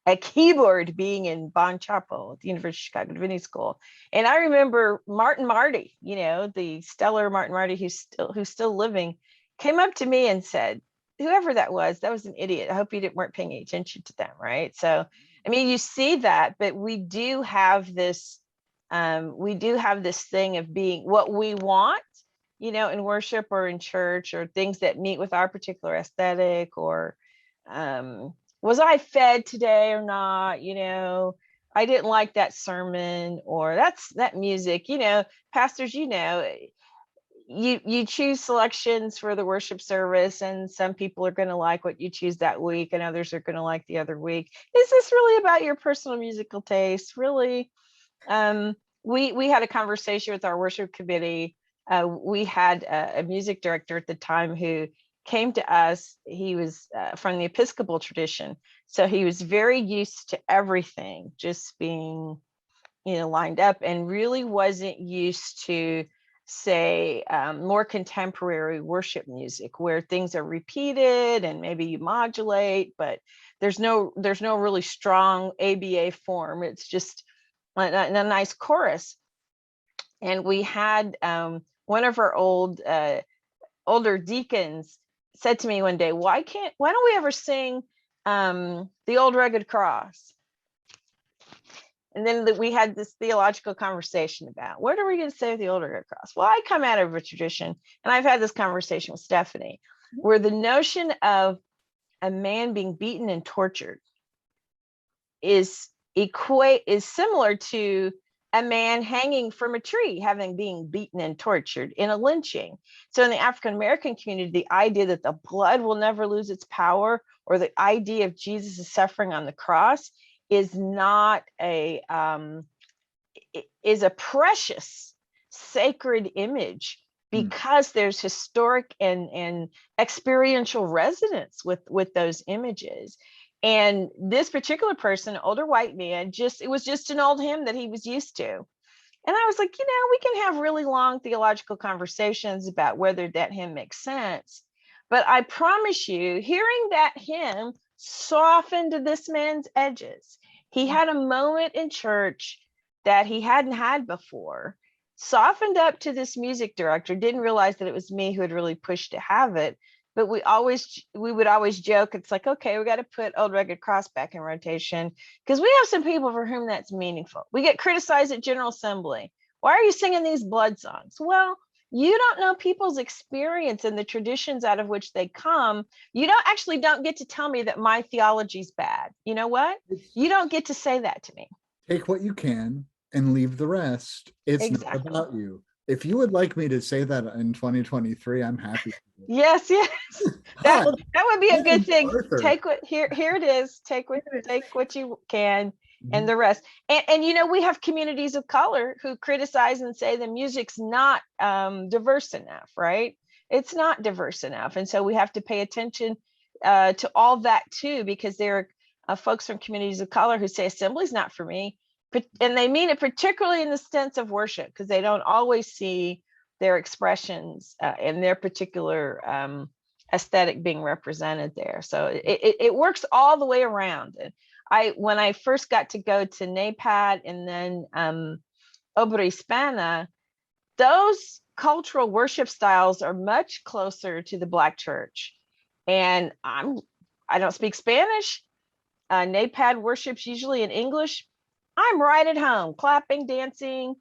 a keyboard being in Bon Chapel at the University of Chicago Divinity School. And I remember Martin Marty, the stellar Martin Marty, who's still living, came up to me and said, whoever that was an idiot. I hope you weren't paying attention to them, right? So, I mean, you see that, but we do have this thing of being what we want, in worship or in church, or things that meet with our particular aesthetic, or was I fed today or not? I didn't like that sermon, or that music, pastors, you choose selections for the worship service, and some people are going to like what you choose that week and others are going to like the other week. Is this really about your personal musical taste? Really? We had a conversation with our worship committee. We had a music director at the time who came to us. He was from the Episcopal tradition, so he was very used to everything just being, lined up, and really wasn't used to, say, more contemporary worship music where things are repeated and maybe you modulate, but there's no really strong ABA form. It's just a nice chorus. And we had one of our older deacons said to me one day, why don't we ever sing the Old Rugged Cross? And then we had this theological conversation about, what are we going to say with the Old Rugged Cross? Well, I come out of a tradition, and I've had this conversation with Stephanie, where the notion of a man being beaten and tortured is similar to a man hanging from a tree being beaten and tortured in a lynching. So in the African American community, the idea that the blood will never lose its power, or the idea of Jesus' suffering on the cross, is not is a precious sacred image, because there's historic and experiential resonance with those images. And this particular person, older white man, it was just an old hymn that he was used to. And I was like, we can have really long theological conversations about whether that hymn makes sense. But I promise you, hearing that hymn softened this man's edges. He had a moment in church that he hadn't had before, softened up to this music director, didn't realize that it was me who had really pushed to have it. But we would always joke, it's like, okay, we got to put Old Rugged Cross back in rotation, because we have some people for whom that's meaningful. We get criticized at General Assembly. Why are you singing these blood songs? Well, you don't know people's experience and the traditions out of which they come. You don't get to tell me that my theology's bad. You know what? You don't get to say that to me.
Take what you can and leave the rest. It's
Exactly.
not about you. If you would like me to say that in 2023, I'm happy.
Yes. That would be a good thing.
Arthur.
Take what here it is. Take what you can, and the rest. And we have communities of color who criticize and say the music's not diverse enough, right? It's not diverse enough. And so we have to pay attention to all that too, because there are folks from communities of color who say assembly's not for me. And they mean it particularly in the sense of worship, because they don't always see their expressions and their particular aesthetic being represented there. So it works all the way around. And when I first got to go to NAPAD and then Obra Hispana, those cultural worship styles are much closer to the Black church. And I don't speak Spanish. NAPAD worship's usually in English. I'm right at home, clapping, dancing,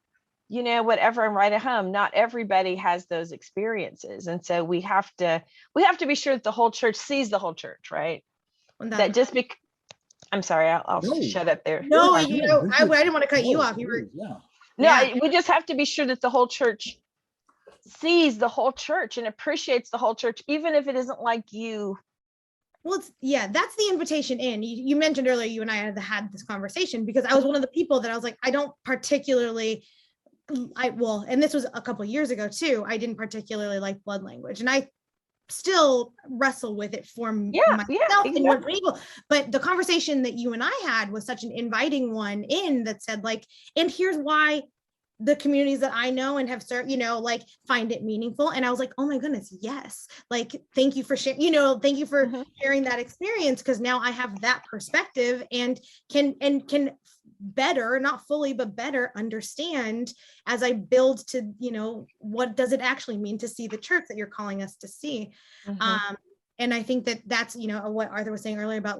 whatever. I'm right at home. Not everybody has those experiences. And so we have to be sure that the whole church sees the whole church, right? That just I'm sorry, I'll shut up there.
No, I didn't want to cut you off. You were,
we just have to be sure that the whole church sees the whole church and appreciates the whole church, even if it isn't like you.
Well, that's the invitation in. You mentioned earlier, you and I had this conversation, because I was one of the people that I was like, I don't particularly, and this was a couple of years ago too, I didn't particularly like blood language, and I still wrestle with it for myself. Exactly. But the conversation that you and I had was such an inviting one in that said, like, and here's why the communities that I know and have served, find it meaningful. And I was like, oh my goodness, yes. Like, thank you for sharing, thank you for sharing that experience. Cause now I have that perspective and can better, not fully, but better understand as I build to, what does it actually mean to see the church that you're calling us to see? And I think that's, what Arthur was saying earlier about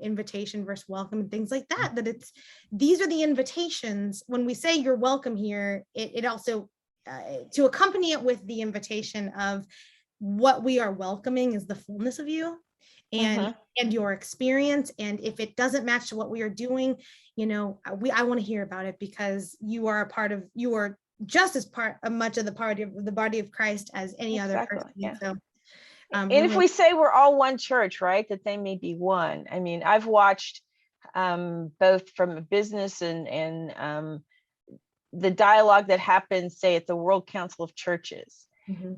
invitation versus welcome and things like that, these are the invitations. When we say you're welcome here, it also, to accompany it with the invitation of what we are welcoming is the fullness of you and your experience. And if it doesn't match to what we are doing, I want to hear about it, because you are just as much of the body of Christ as any other person.
Yeah.
So,
and if we say we're all one church, right, that they may be one. I mean, I've watched both from a business and the dialogue that happens, say, at the World Council of Churches,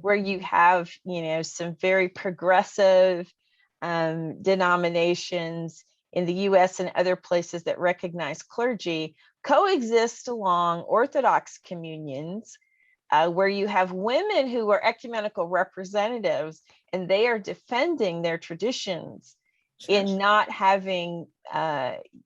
where you have, some very progressive denominations in the US and other places that recognize clergy coexist along Orthodox communions, where you have women who are ecumenical representatives, and they are defending their traditions in not having,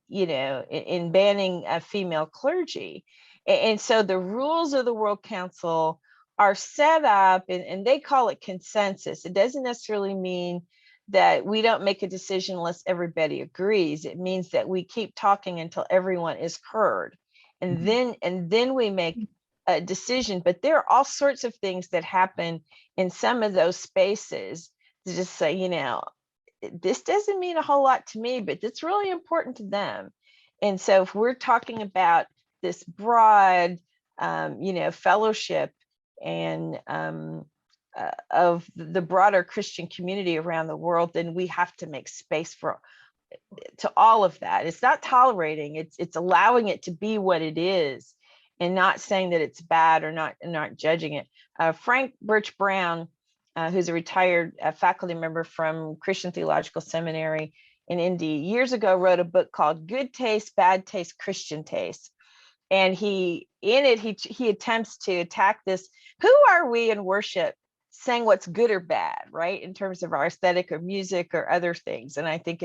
in banning female clergy. And so the rules of the World Council are set up, and they call it consensus. It doesn't necessarily mean that we don't make a decision unless everybody agrees. It means that we keep talking until everyone is heard. And then we make a decision. But there are all sorts of things that happen in some of those spaces to just say, this doesn't mean a whole lot to me, but it's really important to them. And so if we're talking about this broad, fellowship and of the broader Christian community around the world, then we have to make space to all of that. It's not tolerating, it's allowing it to be what it is, and not saying that it's bad or not judging it. Frank Birch Brown, who's a retired faculty member from Christian Theological Seminary in Indy, years ago wrote a book called Good Taste, Bad Taste, Christian Taste. And he attempts to attack this. Who are we in worship saying what's good or bad, right? In terms of our aesthetic or music or other things. And I think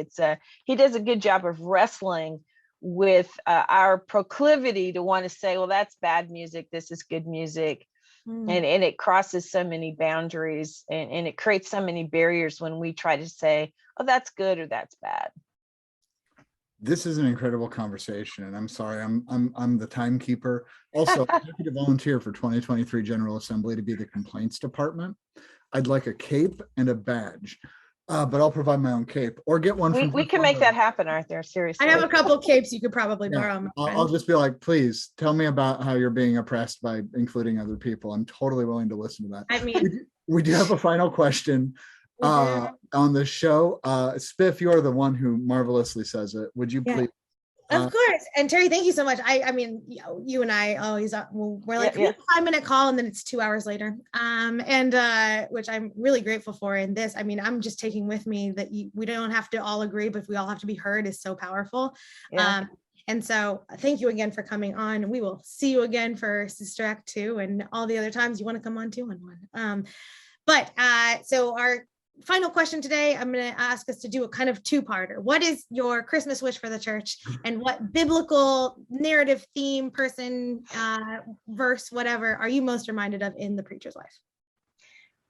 he does a good job of wrestling with our proclivity to want to say, well, that's bad music, this is good music. And it crosses so many boundaries, and it creates so many barriers when we try to say, oh, that's good or that's bad.
This is an incredible conversation, and I'm sorry, I'm the timekeeper. Also, I'm happy to volunteer for 2023 General Assembly to be the complaints department. I'd like a cape and a badge, but I'll provide my own cape or get one from.
We can make that happen, Arthur. Seriously,
I have a couple capes you could probably borrow.
I'll just be like, please tell me about how you're being oppressed by including other people. I'm totally willing to listen to that.
I mean,
we do have a final question on the show. Spiff, you're the one who marvelously says it. Would you please?
Of course. And Terri, thank you so much. I mean, you and I always, we're like, we have a 5-minute call and then it's 2 hours later. Which I'm really grateful for in this. I mean, I'm just taking with me that we don't have to all agree, but we all have to be heard is so powerful. Yeah. And so thank you again for coming on. We will see you again for Sister Act 2 and all the other times you want to come on 2-on-1. So our final question today, I'm going to ask us to do a kind of two-parter. What is your Christmas wish for the church, and what biblical narrative, theme, person, verse, whatever, are you most reminded of in The Preacher's Wife?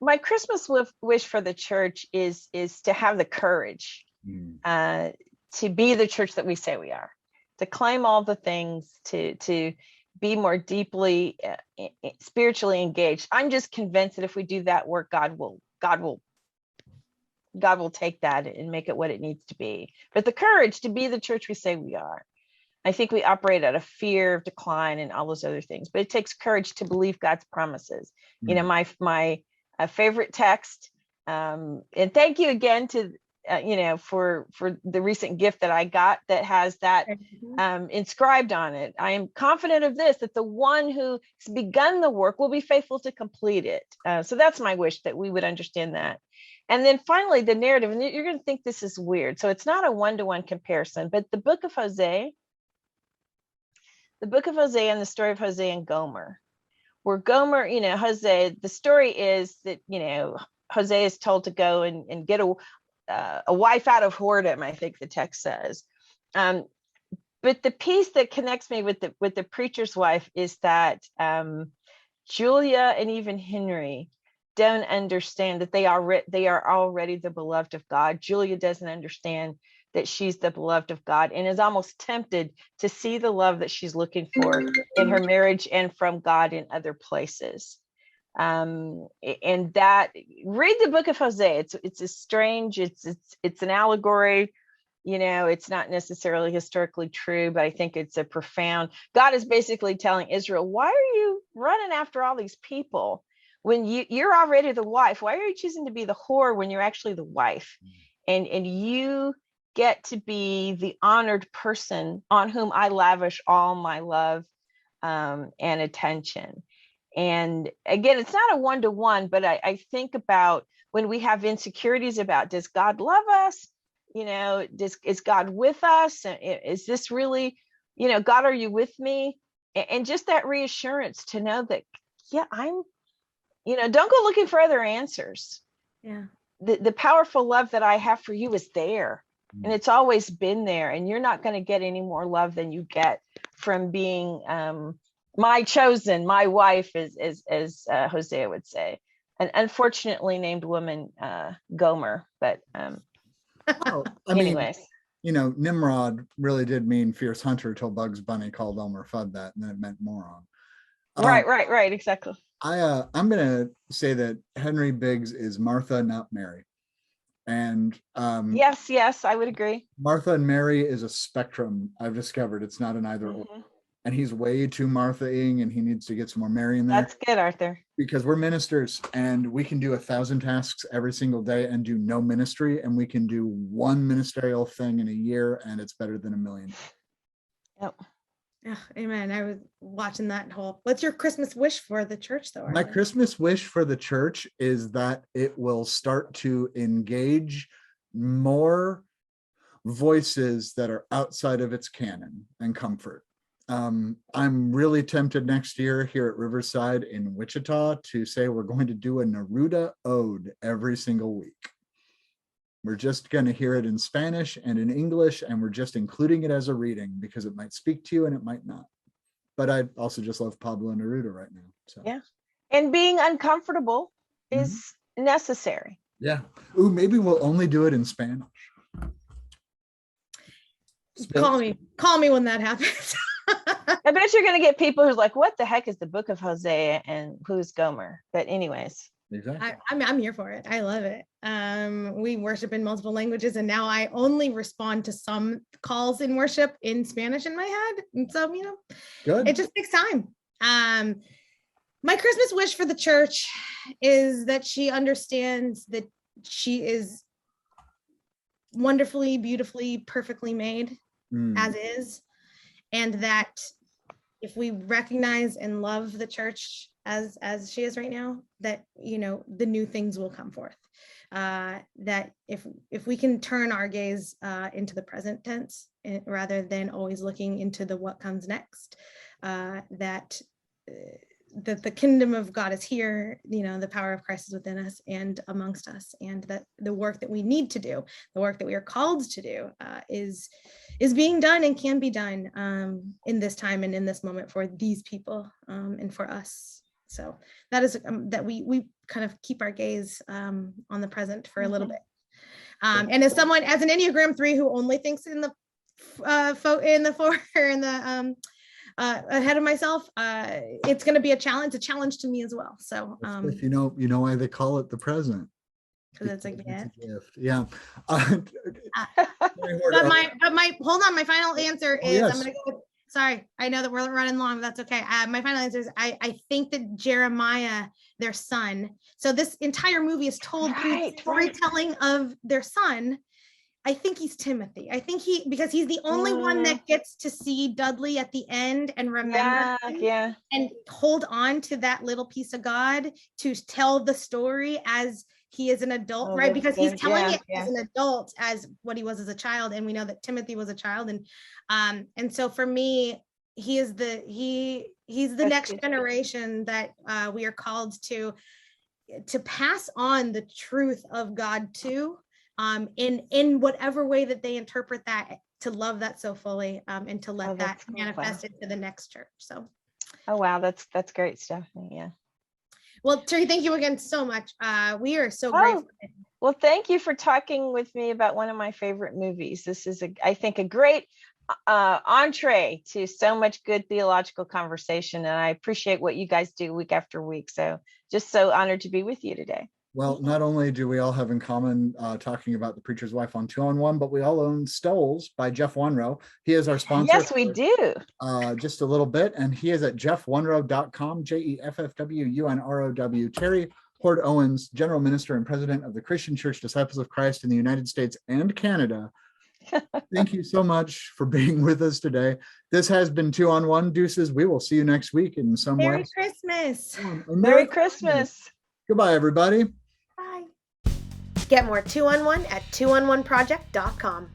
My Christmas wish for the church is to have the courage to be the church that we say we are, to claim all the things, to be more deeply spiritually engaged. I'm just convinced that if we do that work, God will take that and make it what it needs to be. But the courage to be the church we say we are. I think we operate out of fear of decline and all those other things, but it takes courage to believe God's promises. You know, my favorite text, and thank you again to, for the recent gift that I got that has that inscribed on it. I am confident of this, that the one who has begun the work will be faithful to complete it. So that's my wish, that we would understand that. And then finally, the narrative, and you're going to think this is weird. So it's not a one-to-one comparison, but the book of Hosea and the story of Hosea and Gomer, where Gomer, Hosea, the story is that, Hosea is told to go and get a wife out of whoredom, I think the text says. But the piece that connects me with the preacher's wife is that Julia and even Henry don't understand that they are already the beloved of God. Julia doesn't understand that she's the beloved of God and is almost tempted to see the love that she's looking for in her marriage and from God in other places. And that, read the book of Hosea. It's a strange, it's an allegory. It's not necessarily historically true, but I think it's a profound. God is basically telling Israel, why are you running after all these people when you're already the wife? Why are you choosing to be the whore when you're actually the wife? And you get to be the honored person on whom I lavish all my love and attention. And again, it's not a one-to-one, but I think about when we have insecurities about, does God love us? Is God with us? Is this really, God, are you with me? And just that reassurance to know that, I'm, don't go looking for other answers.
Yeah.
The powerful love that I have for you is there, and it's always been there. And you're not going to get any more love than you get from being my chosen, my wife, as Hosea would say, an unfortunately named woman, Gomer. But anyways,
Nimrod really did mean fierce hunter till Bugs Bunny called Elmer Fudd that, and then it meant moron.
Right, exactly.
I'm gonna say that Henry Biggs is Martha, not Mary. And
yes, I would agree.
Martha and Mary is a spectrum. I've discovered it's not an either or. And he's way too Martha-ing, and he needs to get some more Mary in there.
That's good, Arthur.
Because we're ministers, and we can do 1,000 tasks every single day and do no ministry, and we can do one ministerial thing in a year, and it's better than 1,000,000.
Yep.
Yeah, amen. I was watching that whole. What's your Christmas wish for the church, though?
My Christmas wish for the church is that it will start to engage more voices that are outside of its canon and comfort. I'm really tempted next year here at Riverside in Wichita to say we're going to do a Neruda ode every single week. We're just going to hear it in Spanish and in English, and we're just including it as a reading because it might speak to you and it might not. But I also just love Pablo Neruda right now. So
Yeah. And being uncomfortable is necessary.
Yeah. Ooh, maybe we'll only do it in Spanish.
Call me when that happens.
I bet you're going to get people who's like, what the heck is the book of Hosea and who's Gomer? But anyways.
Exactly.
I'm here for it. I love it. We worship in multiple languages, and now I only respond to some calls in worship in Spanish in my head. And so,
Good.
It just takes time. My Christmas wish for the church is that she understands that she is wonderfully, beautifully, perfectly made as is, and that if we recognize and love the church as she is right now, that the new things will come forth. That if we can turn our gaze into the present tense rather than always looking into the what comes next, that the kingdom of God is here, the power of Christ is within us and amongst us, and that the work that we need to do, the work that we are called to do, is being done and can be done in this time and in this moment for these people and for us. So that is that we kind of keep our gaze on the present for a little bit. And as an Enneagram 3 who only thinks in the ahead of myself, it's going to be a challenge to me as well. So
if you know why they call it the present,
because it's a gift.
Yeah.
But my hold on, my final answer is
yes.
I'm going to go with, sorry, I know that we're running long, but that's okay. My final answer is I think that Jeremiah, their son, so this entire movie is told through the storytelling of their son. I think he's Timothy. I think because he's the only one that gets to see Dudley at the end and remember him and hold on to that little piece of God to tell the story as he is an adult, right? Because he's telling it as an adult as what he was as a child. And we know that Timothy was a child. And so for me, he's the next generation that we are called to pass on the truth of God to. In whatever way that they interpret that, to love that so fully, and to let that manifest into the next church. So,
that's great, Stephanie. Yeah.
Well, Terri, thank you again so much. We are so grateful.
Well, thank you for talking with me about one of my favorite movies. This is, I think, a great entree to so much good theological conversation, and I appreciate what you guys do week after week. So, just so honored to be with you today.
Well, not only do we all have in common talking about The Preacher's Wife on 2-on-1, but we all own Stoles by Jeff Wunrow. He is our sponsor.
Yes, we do.
Just a little bit. And he is at jeffwunrow.com, JEFFWUNROW. Terri Hord Owens, General Minister and President of the Christian Church Disciples of Christ in the United States and Canada. Thank you so much for being with us today. This has been 2-on-1 Deuces. We will see you next week in some way.
Merry Christmas.
Merry Christmas.
Goodbye, everybody.
Bye. Get more 2-on-1 at twoononeproject.com.